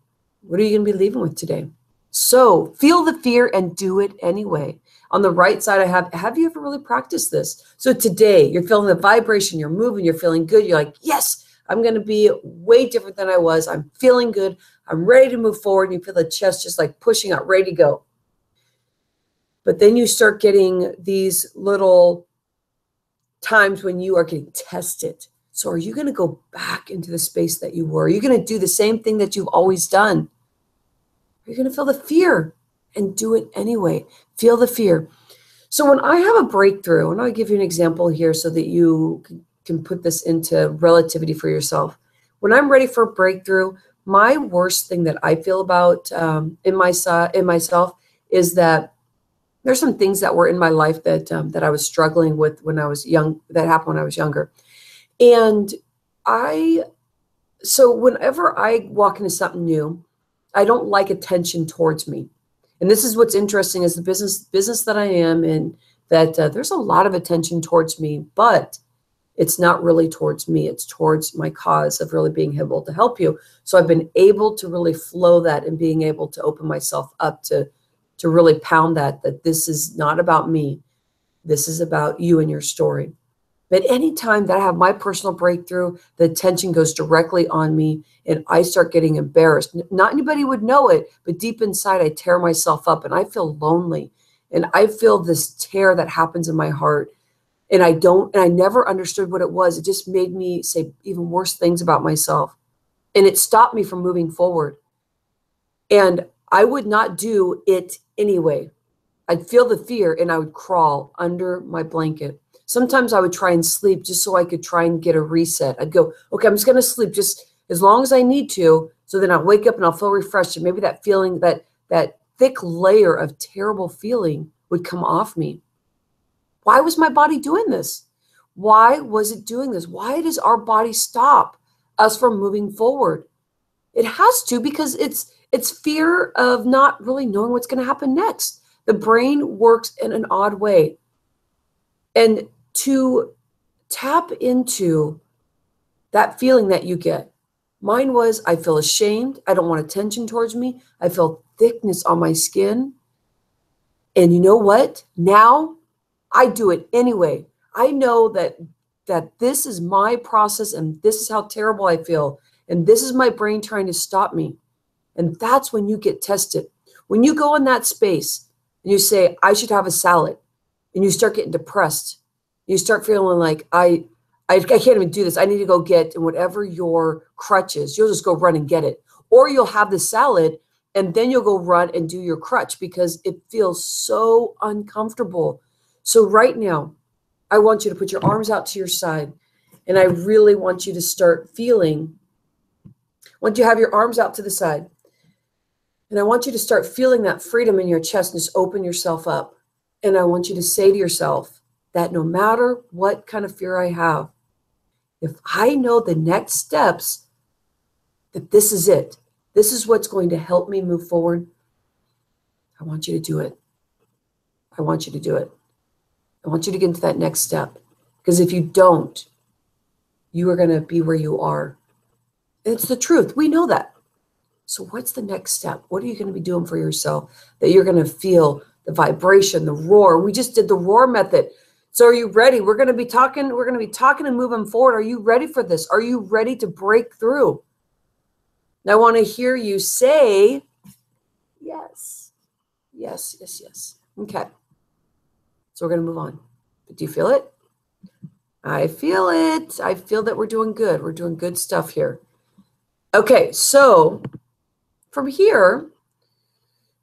What are you going to be leaving with today? So feel the fear and do it anyway. On the right side, I have you ever really practiced this? So today you're feeling the vibration, you're moving, you're feeling good. You're like, yes, I'm going to be way different than I was. I'm feeling good. I'm ready to move forward. And you feel the chest just like pushing out, ready to go. But then you start getting these little times when you are getting tested. So are you going to go back into the space that you were? Are you going to do the same thing that you've always done? Are you going to feel the fear and do it anyway? Feel the fear. So when I have a breakthrough, and I'll give you an example here so that you can put this into relativity for yourself. When I'm ready for a breakthrough, my worst thing that I feel about in myself is that there's some things that were in my life that that I was struggling with when I was young, that happened when I was younger. And so whenever I walk into something new, I don't like attention towards me. And this is what's interesting is the business that I am in, that there's a lot of attention towards me, but it's not really towards me. It's towards my cause of really being able to help you. So I've been able to really flow that and being able to open myself up to really pound that this is not about me. This is about you and your story. But anytime that I have my personal breakthrough, the attention goes directly on me and I start getting embarrassed. Not anybody would know it, but deep inside I tear myself up and I feel lonely. And I feel this tear that happens in my heart. And I never understood what it was. It just made me say even worse things about myself. And it stopped me from moving forward. And I would not do it anyway. I'd feel the fear and I would crawl under my blanket. Sometimes I would try and sleep just so I could try and get a reset. I'd go, okay, I'm just going to sleep just as long as I need to. So then I'll wake up and I'll feel refreshed. And maybe that feeling, that thick layer of terrible feeling would come off me. Why was my body doing this? Why was it doing this? Why does our body stop us from moving forward? It has to, because it's fear of not really knowing what's going to happen next. The brain works in an odd way. And to tap into that feeling that you get, mine was, I feel ashamed. I don't want attention towards me. I feel thickness on my skin. And you know what? Now I do it anyway. I know that this is my process and this is how terrible I feel. And this is my brain trying to stop me. And that's when you get tested. When you go in that space and you say, I should have a salad, and you start getting depressed, you start feeling like, I can't even do this. I need to go get, and whatever your crutch is, you'll just go run and get it. Or you'll have the salad and then you'll go run and do your crutch because it feels so uncomfortable. So right now, I want you to put your arms out to your side, and I really want you to start feeling, once you have your arms out to the side, and I want you to start feeling that freedom in your chest and just open yourself up. And I want you to say to yourself that no matter what kind of fear I have, if I know the next steps, that this is it, this is what's going to help me move forward, I want you to do it. I want you to do it. I want you to get into that next step. Because if you don't, you are going to be where you are. It's the truth. We know that. So what's the next step? What are you going to be doing for yourself that you're going to feel the vibration, the roar? We just did the roar method. So are you ready? We're going to be talking and moving forward. Are you ready for this? Are you ready to break through? Now I want to hear you say yes. Yes, yes, yes. Okay. So we're going to move on. Do you feel it? I feel it. I feel that we're doing good. We're doing good stuff here. Okay, so from here,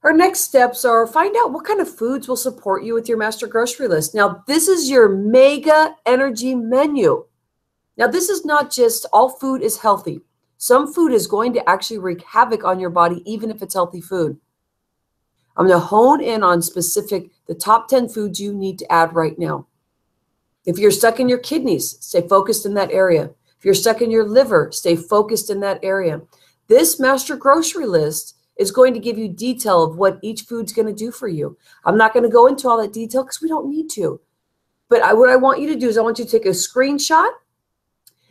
our next steps are find out what kind of foods will support you with your master grocery list. Now, this is your mega energy menu. Now, this is not just all food is healthy. Some food is going to actually wreak havoc on your body, even if it's healthy food. I'm going to hone in on the top 10 foods you need to add right now. If you're stuck in your kidneys, stay focused in that area. If you're stuck in your liver, stay focused in that area. This master grocery list is going to give you detail of what each food's going to do for you. I'm not going to go into all that detail because we don't need to. But what I want you to do is I want you to take a screenshot,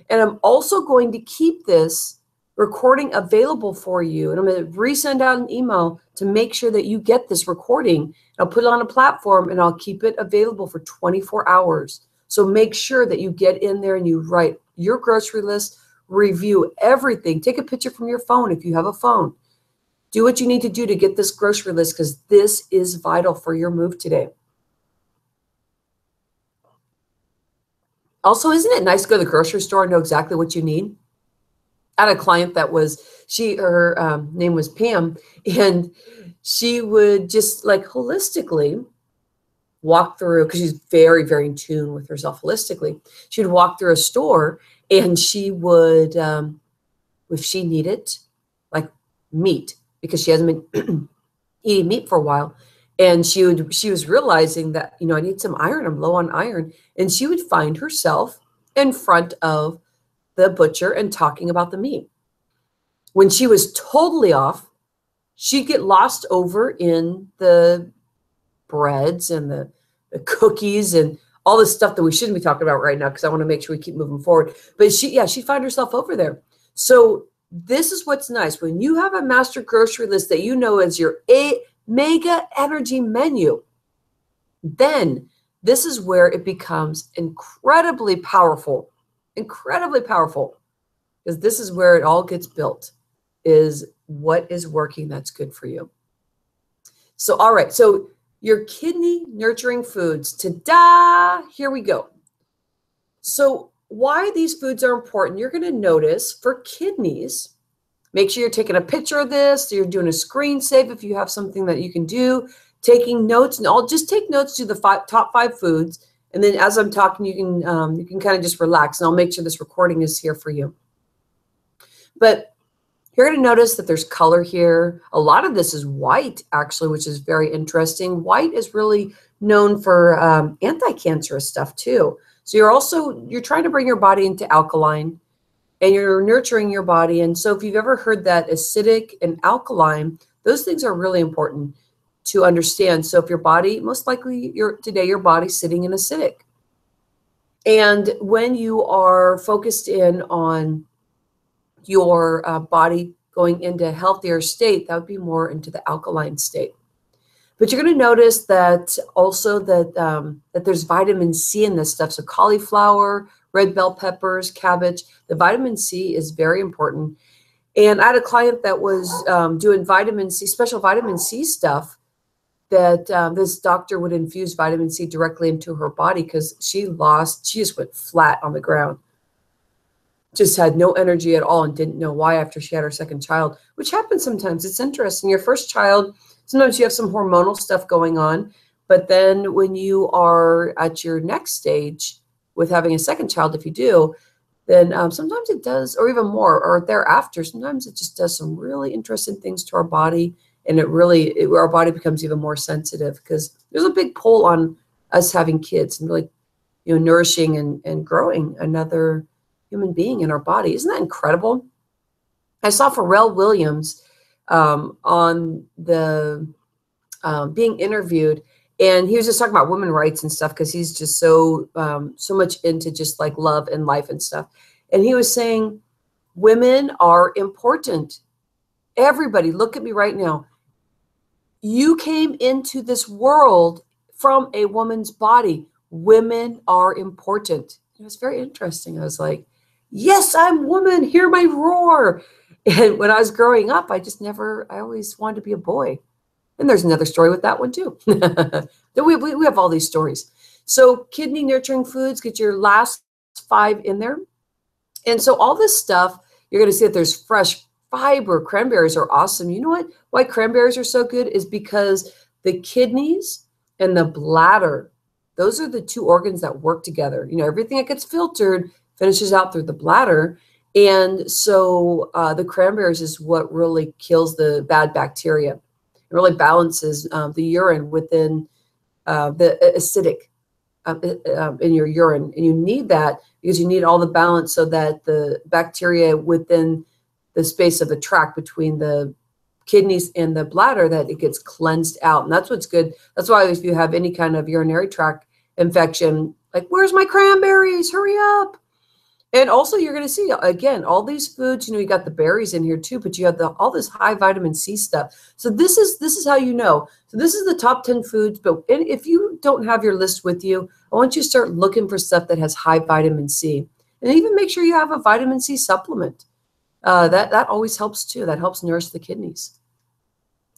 and I'm also going to keep this recording available for you. And I'm going to resend out an email to make sure that you get this recording. I'll put it on a platform and I'll keep it available for 24 hours. So make sure that you get in there and you write your grocery list, review everything. Take a picture from your phone if you have a phone. Do what you need to do to get this grocery list because this is vital for your move today. Also, isn't it nice to go to the grocery store and know exactly what you need? I had a client that her name was Pam, and she would just like holistically walk through, because she's very, very in tune with herself holistically. She would walk through a store and she would, if she needed like meat, because she hasn't been eating meat for a while, and she was realizing that, I need some iron, I'm low on iron. And she would find herself in front of the butcher and talking about the meat. When she was totally off, she'd get lost over in the breads and the cookies and all this stuff that we shouldn't be talking about right now because I want to make sure we keep moving forward. But she'd find herself over there. So this is what's nice. When you have a master grocery list that you know is your mega energy menu, then this is where it becomes incredibly powerful, because this is where it all gets built, is what is working that's good for you. So, all right. So your kidney nurturing foods, ta-da, here we go. So why these foods are important, you're going to notice for kidneys, make sure you're taking a picture of this. So you're doing a screen save if you have something that you can do. taking notes, and I'll just take notes to the top 5 foods. And then as I'm talking, you can kind of just relax, and I'll make sure this recording is here for you. But you're going to notice that there's color here. A lot of this is white, actually, which is very interesting. White is really known for anti-cancerous stuff too. So you're trying to bring your body into alkaline, and you're nurturing your body. And so if you've ever heard that acidic and alkaline, those things are really important to understand. So if your body, most likely today your body's sitting in acidic. And when you are focused in on your body going into a healthier state, that would be more into the alkaline state. But you're going to notice that also that there's vitamin C in this stuff. So cauliflower, red bell peppers, cabbage, the vitamin C is very important. And I had a client that was doing vitamin C, special vitamin C stuff, that this doctor would infuse vitamin C directly into her body because she just went flat on the ground. Just had no energy at all and didn't know why after she had her second child, which happens sometimes. It's interesting. Your first child, sometimes you have some hormonal stuff going on, but then when you are at your next stage with having a second child, if you do, then sometimes it does, or even more, or thereafter, sometimes it just does some really interesting things to our body, and our body becomes even more sensitive because there's a big pull on us having kids and really, nourishing and growing another human being in our body. Isn't that incredible? I saw Pharrell Williams on the being interviewed, and he was just talking about women's rights and stuff because he's just so much into just like love and life and stuff. And he was saying, women are important. Everybody, look at me right now. You came into this world from a woman's body. Women are important. It was very interesting. I was like, yes, I'm woman. Hear my roar. And when I was growing up, I always wanted to be a boy. And there's another story with that one too. we have all these stories. So kidney nurturing foods, get your last 5 in there. And so all this stuff, you're going to see that there's fresh fiber. Cranberries are awesome. You know what? Why cranberries are so good is because the kidneys and the bladder, those are the 2 organs that work together. Everything that gets filtered finishes out through the bladder. And so the cranberries is what really kills the bad bacteria. It really balances the urine within the acidic in your urine. And you need that because you need all the balance so that the bacteria within the space of the tract between the kidneys and the bladder, that it gets cleansed out. And that's what's good. That's why if you have any kind of urinary tract infection, like, where's my cranberries? Hurry up. And also you're going to see, again, all these foods, you got the berries in here too, but you have all this high vitamin C stuff. So this is how you know. So this is the top 10 foods, but if you don't have your list with you, I want you to start looking for stuff that has high vitamin C. And even make sure you have a vitamin C supplement. That always helps too. That helps nourish the kidneys.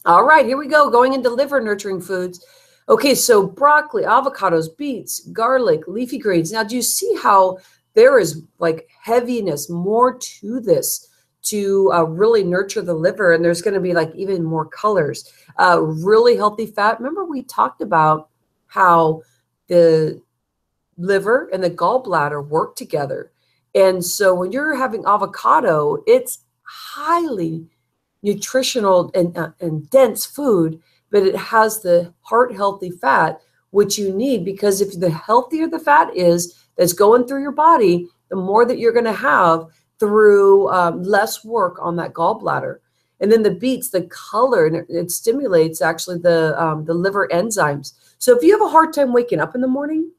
All right, here we go, going into liver nurturing foods. Okay, so broccoli, avocados, beets, garlic, leafy greens. Now, do you see how there is like heaviness, more to this to really nurture the liver? And there's going to be like even more colors. Really healthy fat. Remember we talked about how the liver and the gallbladder work together. And so when you're having avocado, it's highly nutritional and dense food, but it has the heart healthy fat, which you need, because if the healthier the fat is that's going through your body, the more that you're going to have through less work on that gallbladder. And then the beets, the color, and it stimulates actually the liver enzymes. So if you have a hard time waking up in the morning,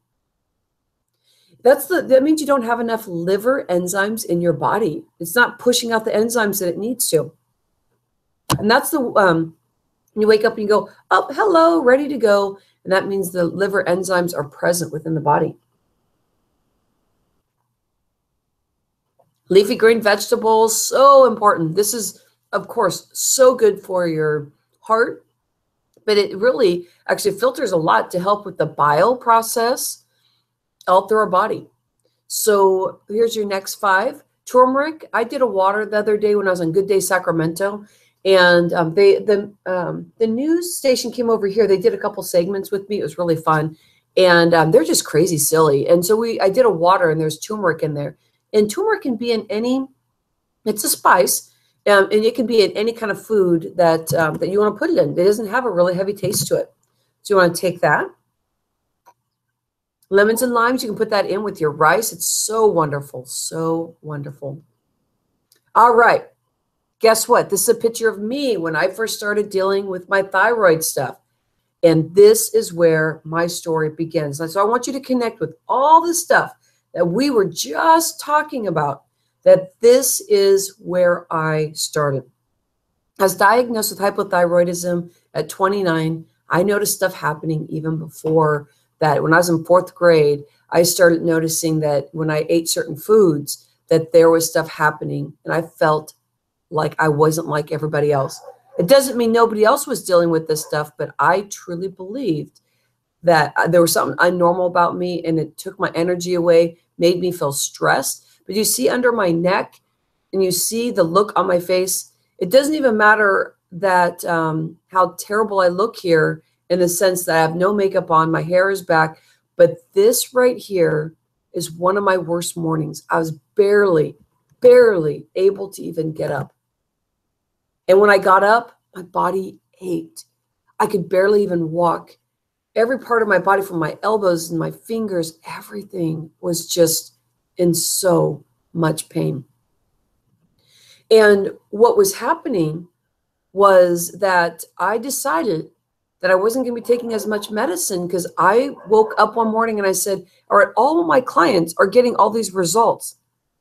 that means you don't have enough liver enzymes in your body. It's not pushing out the enzymes that it needs to. And that's you wake up and you go, oh, hello, ready to go. And that means the liver enzymes are present within the body. Leafy green vegetables, so important. This is, of course, so good for your heart, but it really actually filters a lot to help with the bile process all through our body. So here's your next 5. Turmeric. I did a water the other day when I was on Good Day Sacramento, And the news station came over here. They did a couple segments with me. It was really fun. And they're just crazy silly. And so I did a water, and there's turmeric in there. And turmeric can be in it's a spice, and it can be in any kind of food that you want to put it in. It doesn't have a really heavy taste to it. So you want to take that. Lemons and limes, you can put that in with your rice. It's so wonderful, so wonderful. All right. Guess what? This is a picture of me when I first started dealing with my thyroid stuff. And this is where my story begins. And so I want you to connect with all the stuff that we were just talking about, that this is where I started. I was diagnosed with hypothyroidism at 29. I noticed stuff happening even before that. When I was in 4th grade, I started noticing that when I ate certain foods, that there was stuff happening, and I felt like I wasn't like everybody else. It doesn't mean nobody else was dealing with this stuff, but I truly believed that there was something unnormal about me, and it took my energy away, made me feel stressed. But you see under my neck, and you see the look on my face, it doesn't even matter that how terrible I look here, in the sense that I have no makeup on, my hair is back, but this right here is one of my worst mornings. I was barely able to even get up. And when I got up, my body ached. I could barely even walk. Every part of my body, from my elbows and my fingers, everything was just in so much pain. And what was happening was that I decided that I wasn't going to be taking as much medicine, because I woke up one morning and I said, all right, all of my clients are getting all these results,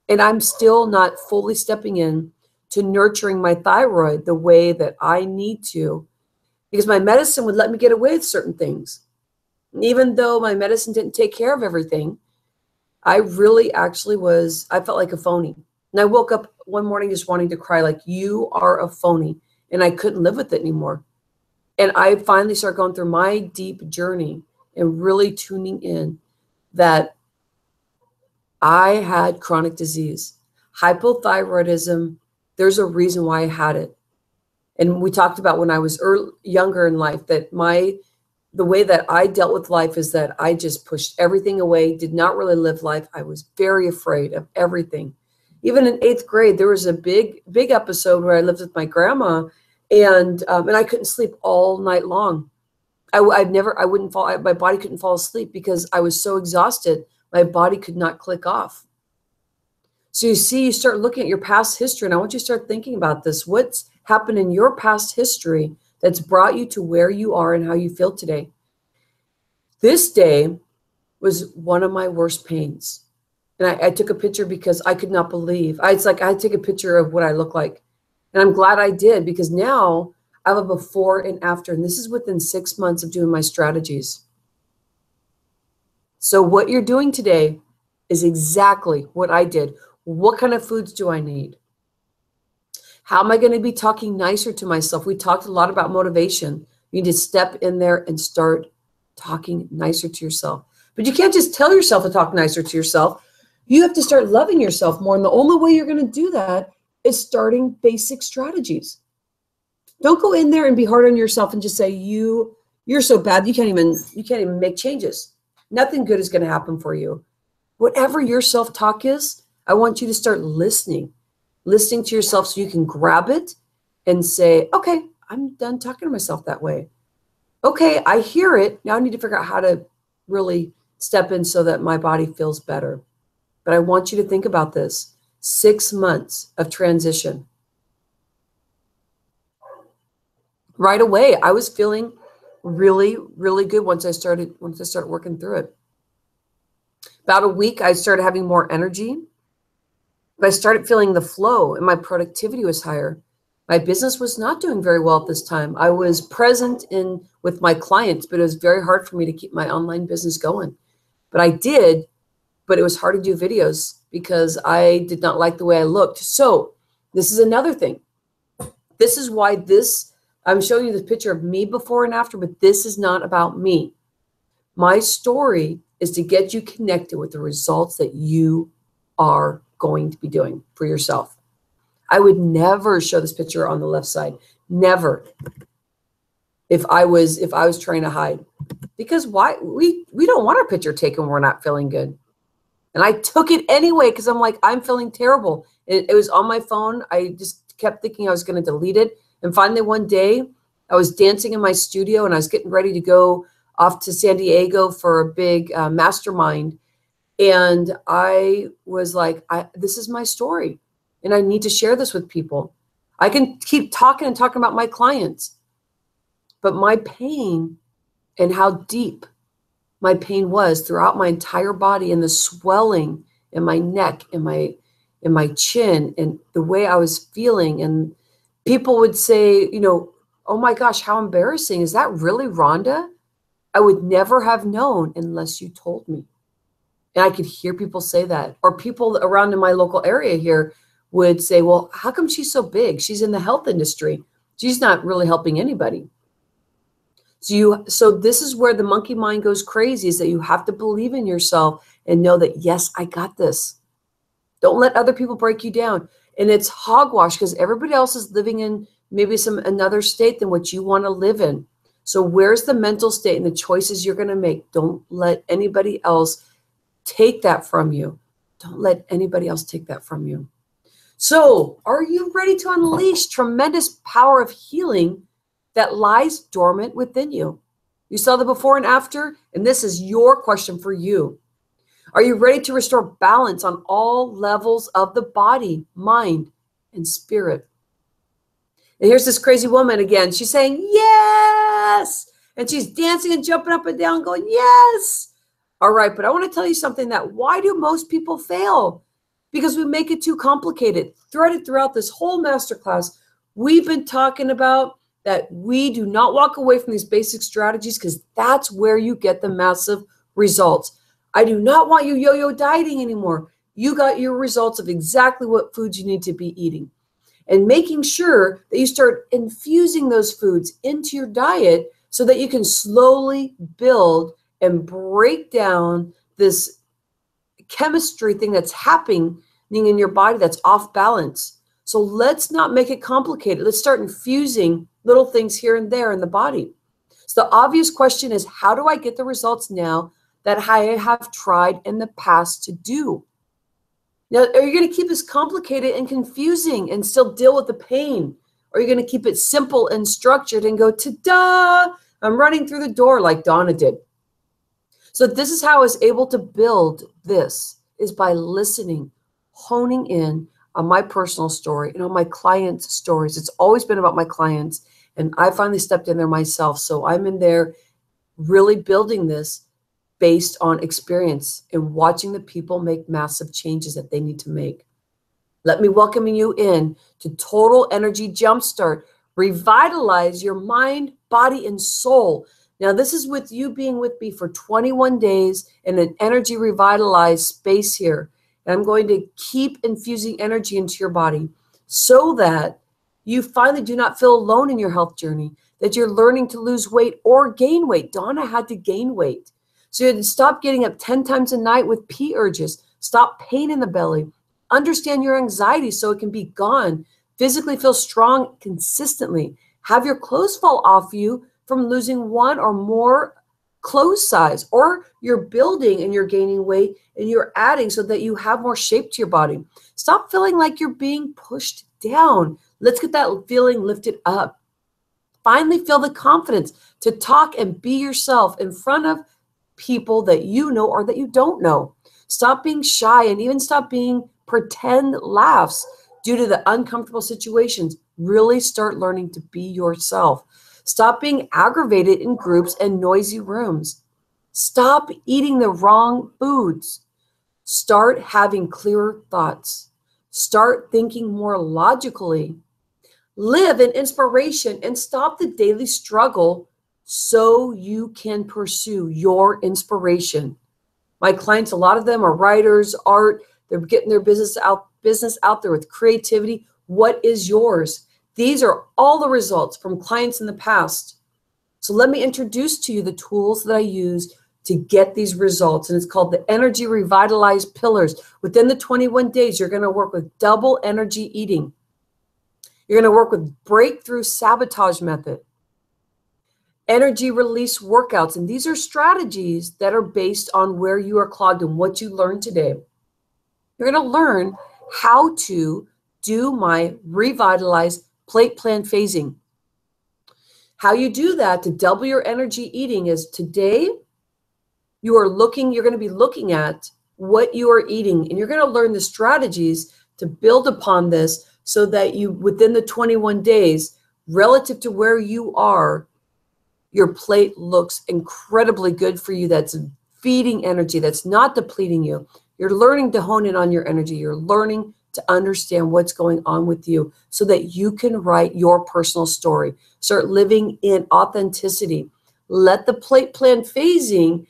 and I'm still not fully stepping in to nurturing my thyroid the way that I need to, because my medicine would let me get away with certain things. And even though my medicine didn't take care of everything, I really actually I felt like a phony. And I woke up one morning just wanting to cry, like, you are a phony. And I couldn't live with it anymore. And I finally started going through my deep journey and really tuning in that I had chronic disease, hypothyroidism. There's a reason why I had it. And we talked about when I was younger in life, that the way that I dealt with life is that I just pushed everything away, did not really live life. I was very afraid of everything. Even in 8th grade, there was a big episode where I lived with my grandma, and I couldn't sleep all night long. My body couldn't fall asleep because I was so exhausted. My body could not click off. So you see, you start looking at your past history, and I want you to start thinking about this. What's happened in your past history that's brought you to where you are and how you feel today? This day was one of my worst pains. And I took a picture because I could not believe. It's like I had to take a picture of what I look like. And I'm glad I did, because now I have a before and after. And this is within 6 months of doing my strategies. So what you're doing today is exactly what I did. What kind of foods do I need? How am I going to be talking nicer to myself? We talked a lot about motivation. You need to step in there and start talking nicer to yourself. But you can't just tell yourself to talk nicer to yourself. You have to start loving yourself more. And the only way you're going to do that is starting basic strategies. Don't go in there and be hard on yourself and just say, you're so bad, you can't even make changes. Nothing good is going to happen for you. Whatever your self-talk is, I want you to start listening to yourself, so you can grab it and say, okay, I'm done talking to myself that way. Okay, I hear it. Now I need to figure out how to really step in so that my body feels better. But I want you to think about this. 6 months of transition. Right away, I was feeling really, really good once I started working through it. About a week, I started having more energy. But I started feeling the flow, and my productivity was higher. My business was not doing very well at this time. I was present with my clients, but it was very hard for me to keep my online business going. But I did, but it was hard to do videos because I did not like the way I looked. So this is another thing. This is why I'm showing you this picture of me before and after, but this is not about me. My story is to get you connected with the results that you are going to be doing for yourself. I would never show this picture on the left side. Never. If I was trying to hide. Because why? We don't want our picture taken when we're not feeling good. And I took it anyway because I'm like, I'm feeling terrible. It was on my phone. I just kept thinking I was going to delete it. And finally one day I was dancing in my studio and I was getting ready to go off to San Diego for a big mastermind. And I was like, this is my story and I need to share this with people. I can keep talking about my clients, but my pain and how deep my pain was throughout my entire body and the swelling in my neck and my chin and the way I was feeling. And people would say, oh my gosh, how embarrassing. Is that really Rhonda? I would never have known unless you told me. And I could hear people say that. Or people around in my local area here would say, well, how come she's so big? She's in the health industry. She's not really helping anybody. So this is where the monkey mind goes crazy, is that you have to believe in yourself and know that, yes, I got this. Don't let other people break you down. And it's hogwash because everybody else is living in maybe another state than what you want to live in. So where's the mental state and the choices you're going to make? Don't let anybody else take that from you. Don't let anybody else take that from you. So are you ready to unleash tremendous power of healing that lies dormant within you? You saw the before and after, and this is your question for you. Are you ready to restore balance on all levels of the body, mind, and spirit? And here's this crazy woman again. She's saying, yes. And she's dancing and jumping up and down going, yes. All right, but I want to tell you something that why do most people fail? Because we make it too complicated. Throughout this whole masterclass, we've been talking about that we do not walk away from these basic strategies because that's where you get the massive results. I do not want you yo-yo dieting anymore. You got your results of exactly what foods you need to be eating. And making sure that you start infusing those foods into your diet so that you can slowly build and break down this chemistry thing that's happening in your body that's off balance. So let's not make it complicated. Let's start infusing little things here and there in the body. So the obvious question is, how do I get the results now that I have tried in the past to do? Now, are you going to keep this complicated and confusing and still deal with the pain? Or are you going to keep it simple and structured and go, ta-da, I'm running through the door like Donna did? So this is how I was able to build this, is by listening, honing in on my personal story and on my clients' stories. It's always been about my clients, and I finally stepped in there myself. So I'm in there really building this based on experience and watching the people make massive changes that they need to make. Let me welcome you in to Total Energy Jumpstart. Revitalize your mind, body, and soul. Now, this is with you being with me for 21 days in an energy revitalized space here. And I'm going to keep infusing energy into your body so that you finally do not feel alone in your health journey, that you're learning to lose weight or gain weight. Donna had to gain weight. So you had to stop getting up 10 times a night with pee urges, stop pain in the belly, understand your anxiety so it can be gone, physically feel strong consistently, have your clothes fall off you from losing one or more clothes size, or you're building and you're gaining weight and you're adding so that you have more shape to your body. Stop feeling like you're being pushed down. Let's get that feeling lifted up. Finally feel the confidence to talk and be yourself in front of people that you know or that you don't know. Stop being shy and even stop being pretend laughs due to the uncomfortable situations. Really start learning to be yourself. Stop being aggravated in groups and noisy rooms. Stop eating the wrong foods. Start having clearer thoughts. Start thinking more logically. Live in inspiration and stop the daily struggle so you can pursue your inspiration. My clients, a lot of them are writers, art. They're getting their business out there with creativity. What is yours? These are all the results from clients in the past. So let me introduce to you the tools that I use to get these results. And it's called the Energy Revitalized Pillars. Within the 21 days, you're going to work with double energy eating. You're going to work with breakthrough sabotage method, energy release workouts. And these are strategies that are based on where you are clogged and what you learned today. You're going to learn how to do my revitalized plate plan phasing. How you do that to double your energy eating is today you're going to be looking at what you are eating, and you're going to learn the strategies to build upon this so that you, within the 21 days, relative to where you are, your plate looks incredibly good for you. That's feeding energy. That's not depleting you. You're learning to hone in on your energy. You're learning to understand what's going on with you so that you can write your personal story. Start living in authenticity. Let the plate plan phasing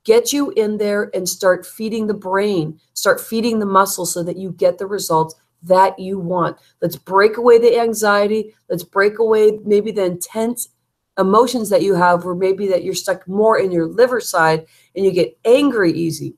get you in there and start feeding the brain, start feeding the muscles so that you get the results that you want. Let's break away the anxiety. Let's break away maybe the intense emotions that you have, or maybe that you're stuck more in your liver side and you get angry easy.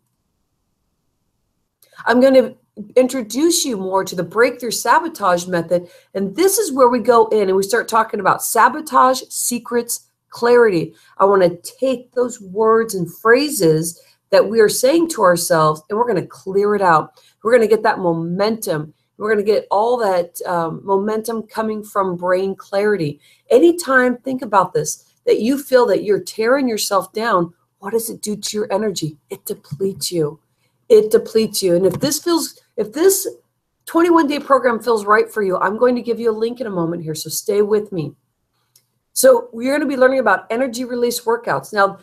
I'm going to introduce you more to the breakthrough sabotage method. And this is where we go in and we start talking about sabotage, secrets, clarity. I want to take those words and phrases that we are saying to ourselves and we're going to clear it out. We're going to get that momentum. We're going to get all that momentum coming from brain clarity. Anytime, think about this, that you feel that you're tearing yourself down, what does it do to your energy? It depletes you. It depletes you. And if this 21-day program feels right for you, I'm going to give you a link in a moment here. So stay with me. So we're going to be learning about energy release workouts. Now,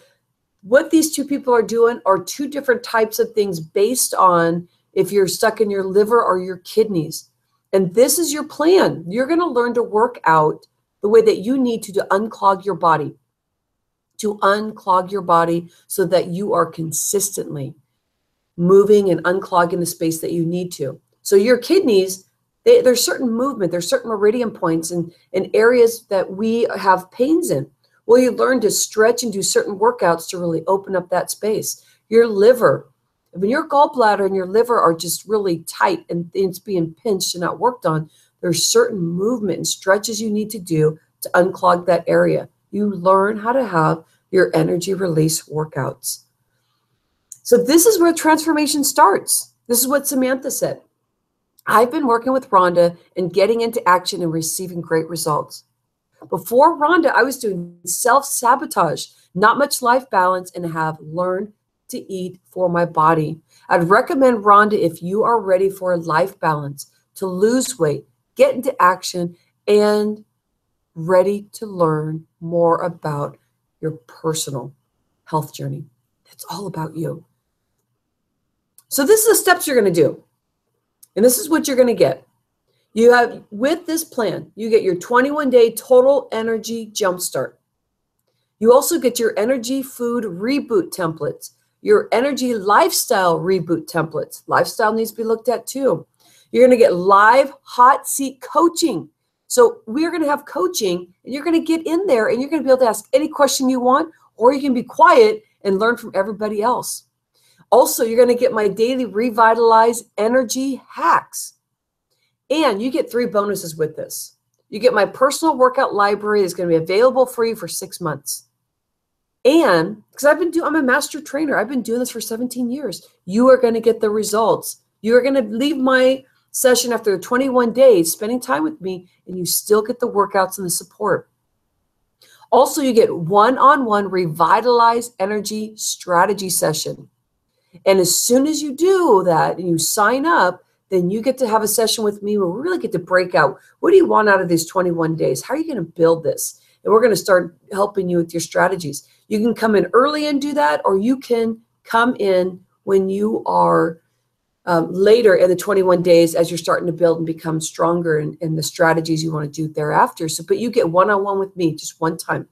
what these two people are doing are two different types of things based on if you're stuck in your liver or your kidneys. And this is your plan. You're going to learn to work out the way that you need to unclog your body, so that you are consistently moving and unclogging the space that you need to. So your kidneys, there's certain movement, there's certain meridian points and areas that we have pains in. Well, you learn to stretch and do certain workouts to really open up that space. Your liver, when your gallbladder and your liver are just really tight and it's being pinched and not worked on, there's certain movement and stretches you need to do to unclog that area. You learn how to have your energy release workouts. So this is where transformation starts. This is what Samantha said. I've been working with Rhonda and getting into action and receiving great results. Before Rhonda, I was doing self-sabotage, not much life balance, and have learned to eat for my body. I'd recommend Rhonda if you are ready for a life balance, to lose weight, get into action, and ready to learn more about your personal health journey. It's all about you. So this is the steps you're going to do. And this is what you're going to get. You have, with this plan, you get your 21-day total energy jumpstart. You also get your energy food reboot templates, your energy lifestyle reboot templates. Lifestyle needs to be looked at too. You're going to get live hot seat coaching. So we're going to have coaching and you're going to get in there and you're going to be able to ask any question you want, or you can be quiet and learn from everybody else. Also, you're going to get my daily revitalized energy hacks. And you get 3 bonuses with this. You get my personal workout library that's going to be available for you for 6 months. And because I'm a master trainer, I've been doing this for 17 years. You are going to get the results. You are going to leave my session after 21 days spending time with me, and you still get the workouts and the support. Also, you get one-on-one revitalized energy strategy session. And as soon as you do that and you sign up, then you get to have a session with me where we really get to break out, what do you want out of these 21 days? How are you going to build this? And we're going to start helping you with your strategies. You can come in early and do that, or you can come in when you are later in the 21 days as you're starting to build and become stronger in the strategies you want to do thereafter. So, but you get one-on-one with me just one time.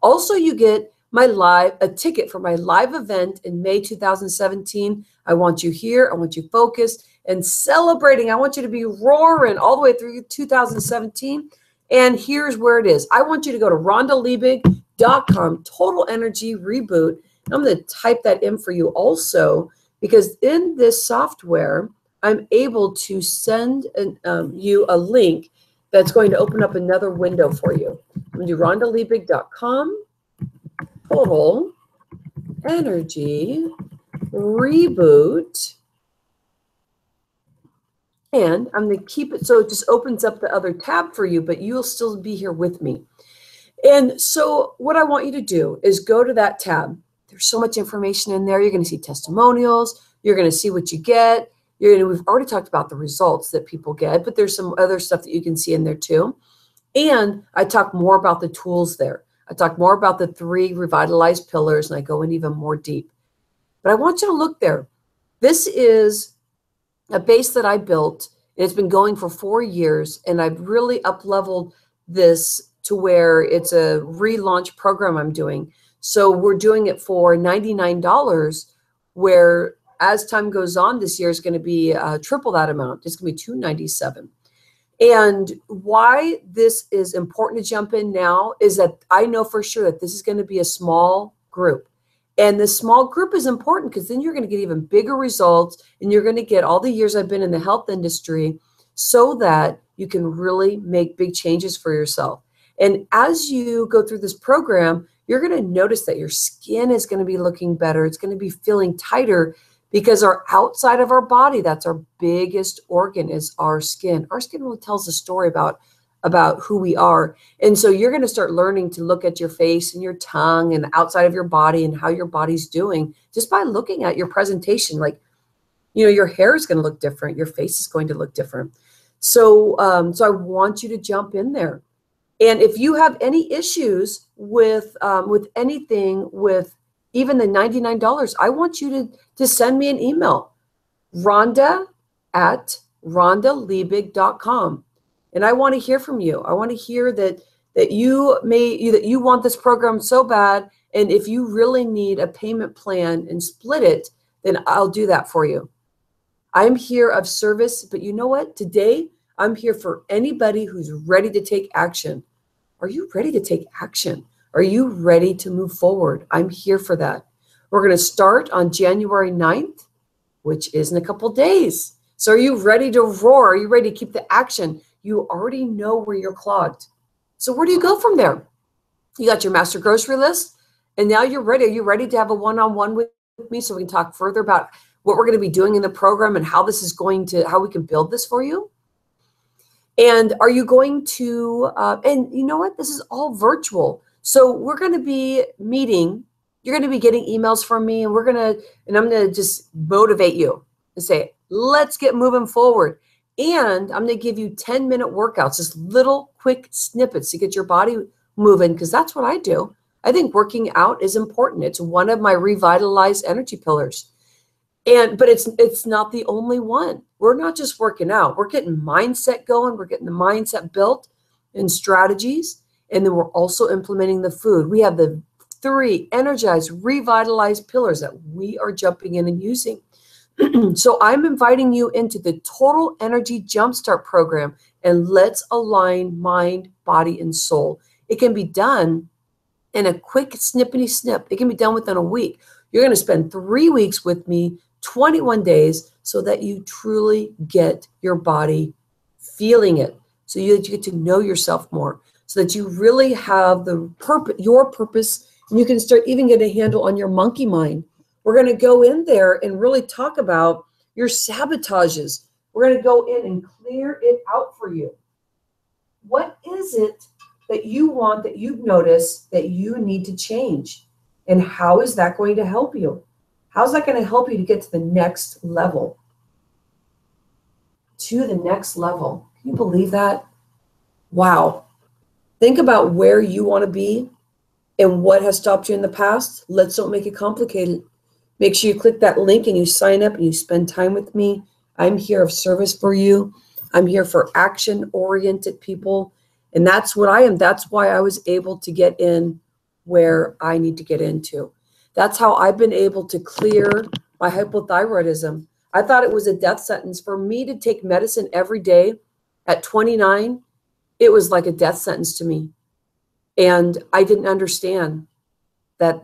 Also, you get a ticket for my live event in May 2017. I want you here. I want you focused and celebrating. I want you to be roaring all the way through 2017. And here's where it is. I want you to go to rhondaliebig.com, Total Energy Reboot. I'm going to type that in for you also, because in this software, I'm able to send you a link that's going to open up another window for you. I'm going to do rhondaliebig.com, total energy reboot. And I'm going to keep it so it just opens up the other tab for you, but you'll still be here with me. And so what I want you to do is go to that tab. There's so much information in there. You're going to see testimonials. You're going to see what you get. We've already talked about the results that people get, but there's some other stuff that you can see in there too. And I talk more about the tools there. I talk more about the 3 revitalized pillars, and I go in even more deep. But I want you to look there. This is a base that I built, and it's been going for 4 years, and I've really up-leveled this to where it's a relaunch program I'm doing. So we're doing it for $99, where as time goes on this year is going to be triple that amount. It's going to be $297. And why this is important to jump in now is that I know for sure that this is going to be a small group. And the small group is important because then you're going to get even bigger results, and you're going to get all the years I've been in the health industry so that you can really make big changes for yourself. And as you go through this program, you're going to notice that your skin is going to be looking better. It's going to be feeling tighter because our outside of our body, that's our biggest organ, is our skin. Our skin really tells a story about who we are. And so you're going to start learning to look at your face and your tongue and outside of your body and how your body's doing just by looking at your presentation. Like, your hair is going to look different. Your face is going to look different. So I want you to jump in there. And if you have any issues with anything, with even the $99, I want you to send me an email, rhonda@rhondaliebig.com. And I want to hear from you. I want to hear that you want this program so bad. And if you really need a payment plan and split it, then I'll do that for you. I'm here of service, but you know what? Today, I'm here for anybody who's ready to take action. Are you ready to take action? Are you ready to move forward? I'm here for that. We're going to start on January 9th, which is in a couple days. So are you ready to roar? Are you ready to keep the action? You already know where you're clogged. So where do you go from there? You got your master grocery list, and now you're ready. Are you ready to have a one-on-one with me so we can talk further about what we're going to be doing in the program and how we can build this for you? And are you going to, and you know what? This is all virtual. So we're going to be meeting. You're going to be getting emails from me, and I'm going to just motivate you and say, let's get moving forward. And I'm going to give you 10-minute workouts, just little quick snippets to get your body moving, because that's what I do. I think working out is important. It's one of my revitalized energy pillars. But it's not the only one. We're not just working out. We're getting mindset going. We're getting the mindset built and strategies. And then we're also implementing the food. We have the 3 energized, revitalized pillars that we are jumping in and using. So I'm inviting you into the Total Energy Jumpstart program, and let's align mind, body, and soul. It can be done in a quick snippety snip. It can be done within a week. You're going to spend 3 weeks with me, 21 days, so that you truly get your body feeling it, so you get to know yourself more, so that you really have your purpose, and you can start even getting a handle on your monkey mind. We're going to go in there and really talk about your sabotages. We're going to go in and clear it out for you. What is it that you want, that you've noticed that you need to change? And how is that going to help you? How's that going to help you to get to the next level? To the next level. Can you believe that? Wow. Think about where you want to be and what has stopped you in the past. Let's don't make it complicated. Make sure you click that link and you sign up and you spend time with me. I'm here of service for you. I'm here for action-oriented people. And that's what I am. That's why I was able to get in where I need to get into. That's how I've been able to clear my hypothyroidism. I thought it was a death sentence. For me to take medicine every day at 29, it was like a death sentence to me. And I didn't understand that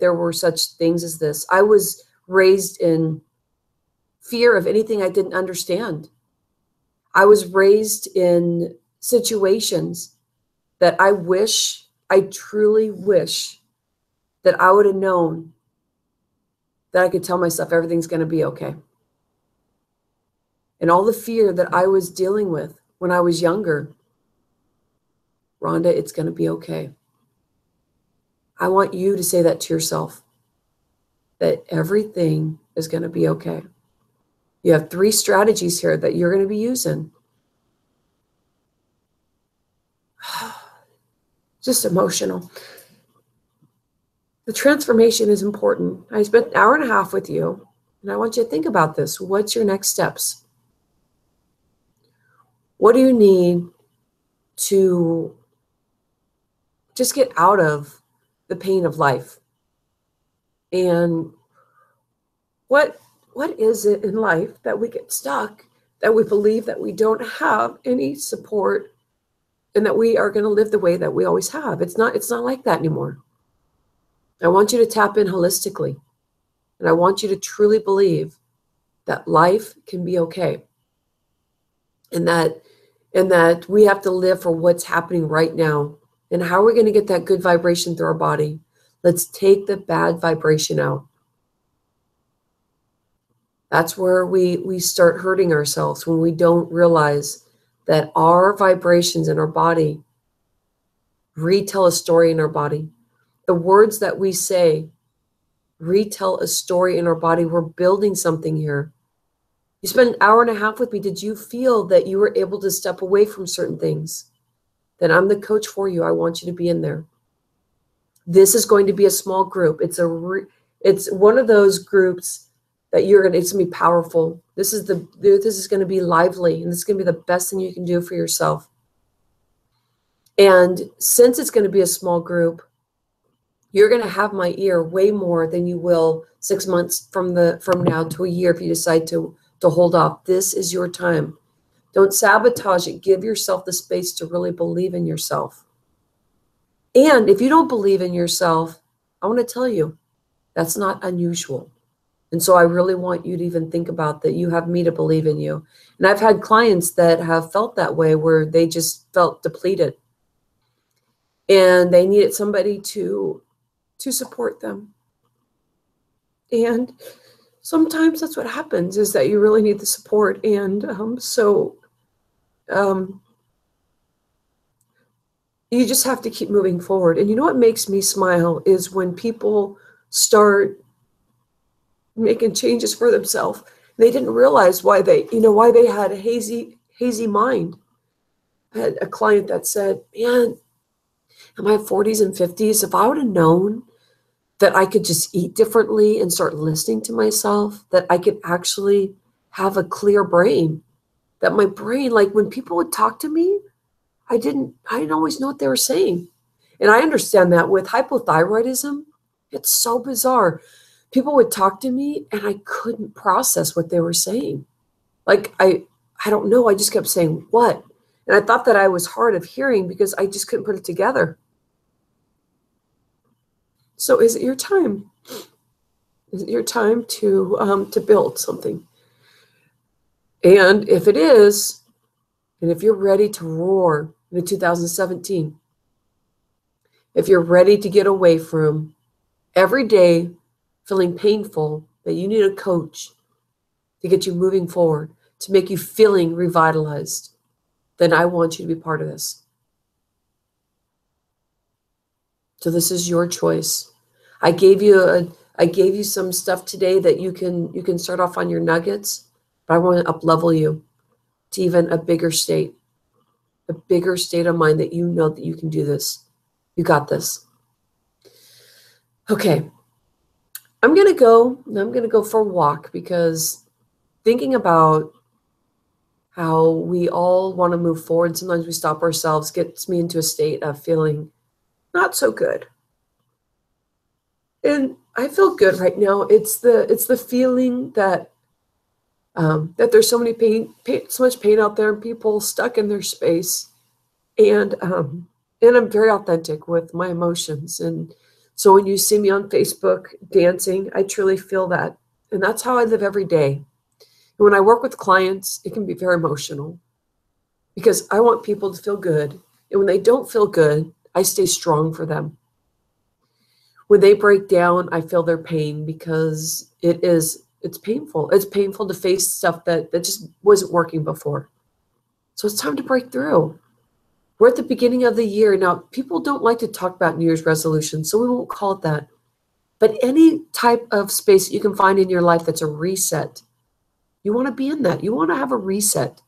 there were such things as this. I was raised in fear of anything I didn't understand. I was raised in situations that I truly wish that I would have known that I could tell myself everything's going to be okay. And all the fear that I was dealing with when I was younger, Rhonda, it's going to be okay. I want you to say that to yourself, that everything is going to be okay. You have 3 strategies here that you're going to be using. Just emotional. The transformation is important. I spent an hour and a half with you, and I want you to think about this. What's your next steps? What do you need to just get out of the pain of life? And what is it in life that we get stuck, that we believe that we don't have any support and that we are going to live the way that we always have? It's not like that anymore. I want you to tap in holistically, and I want you to truly believe that life can be okay, and that we have to live for what's happening right now. And how are we going to get that good vibration through our body? Let's take the bad vibration out. That's where we start hurting ourselves, when we don't realize that our vibrations in our body retell a story in our body. The words that we say retell a story in our body. We're building something here. You spent an hour and a half with me. Did you feel that you were able to step away from certain things? Then I'm the coach for you. I want you to be in there. This is going to be a small group. It's one of those groups that it's going to be powerful. This is going to be lively, and this is going to be the best thing you can do for yourself. And since it's going to be a small group, you're going to have my ear way more than you will 6 months from now to a year if you decide to hold off. This is your time. Don't sabotage it. Give yourself the space to really believe in yourself. And if you don't believe in yourself, I want to tell you, that's not unusual. And so I really want you to even think about that. You have me to believe in you. And I've had clients that have felt that way, where they just felt depleted and they needed somebody to support them. And sometimes that's what happens, is that you really need the support. And you just have to keep moving forward. And you know what makes me smile is when people start making changes for themselves. They didn't realize why they had a hazy mind. I had a client that said, man, in my 40s and 50s, if I would have known that I could just eat differently and start listening to myself, that I could actually have a clear brain, that my brain, like when people would talk to me, I didn't always know what they were saying. And I understand that with hypothyroidism, it's so bizarre. People would talk to me and I couldn't process what they were saying. Like, I don't know. I just kept saying, what? And I thought that I was hard of hearing because I just couldn't put it together. So is it your time? Is it your time to build something? And if it is, and if you're ready to roar in 2017, if you're ready to get away from every day feeling painful, that you need a coach to get you moving forward, to make you feeling revitalized, then I want you to be part of this. So this is your choice. I gave you some stuff today that you can start off on your nuggets, but I want to up-level you to even a bigger state of mind, that you know that you can do this. You got this. Okay. I'm going to go for a walk, because thinking about how we all want to move forward, sometimes we stop ourselves, gets me into a state of feeling not so good. And I feel good right now. It's the feeling that there's so much pain out there, and people stuck in their space. And I'm very authentic with my emotions. And so when you see me on Facebook dancing, I truly feel that. And that's how I live every day. And when I work with clients, it can be very emotional. because I want people to feel good. And when they don't feel good, I stay strong for them. When they break down, I feel their pain because it's painful. It's painful to face stuff that just wasn't working before. So it's time to break through. We're at the beginning of the year. Now, people don't like to talk about New Year's resolutions, so we won't call it that. But any type of space that you can find in your life that's a reset, you want to be in that. You want to have a reset.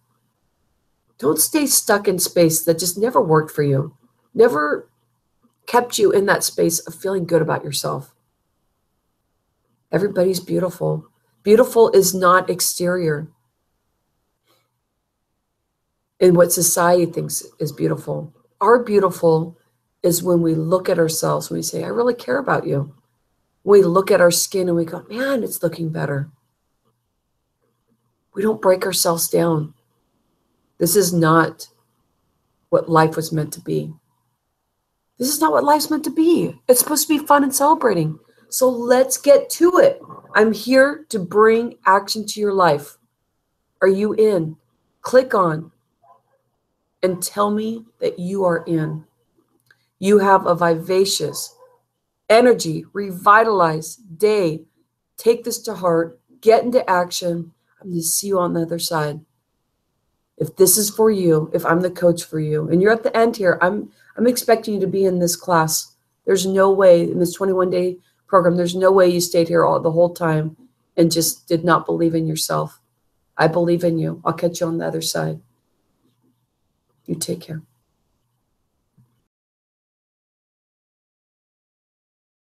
Don't stay stuck in space that just never worked for you, never kept you in that space of feeling good about yourself. Everybody's beautiful. Beautiful is not exterior in what society thinks is beautiful. Our beautiful is when we look at ourselves and we say, I really care about you. We look at our skin and we go, man, it's looking better. We don't break ourselves down. This is not what life was meant to be. This is not what life's meant to be. It's supposed to be fun and celebrating. So let's get to it. I'm here to bring action to your life. Are you in? Click on and tell me that you are in. You have a vivacious, energy, revitalized day. Take this to heart. Get into action. I'm going to see you on the other side. If this is for you, if I'm the coach for you, and you're at the end here, I'm expecting you to be in this class. There's no way in this 21-day program, there's no way you stayed here the whole time and just did not believe in yourself. I believe in you. I'll catch you on the other side. You take care.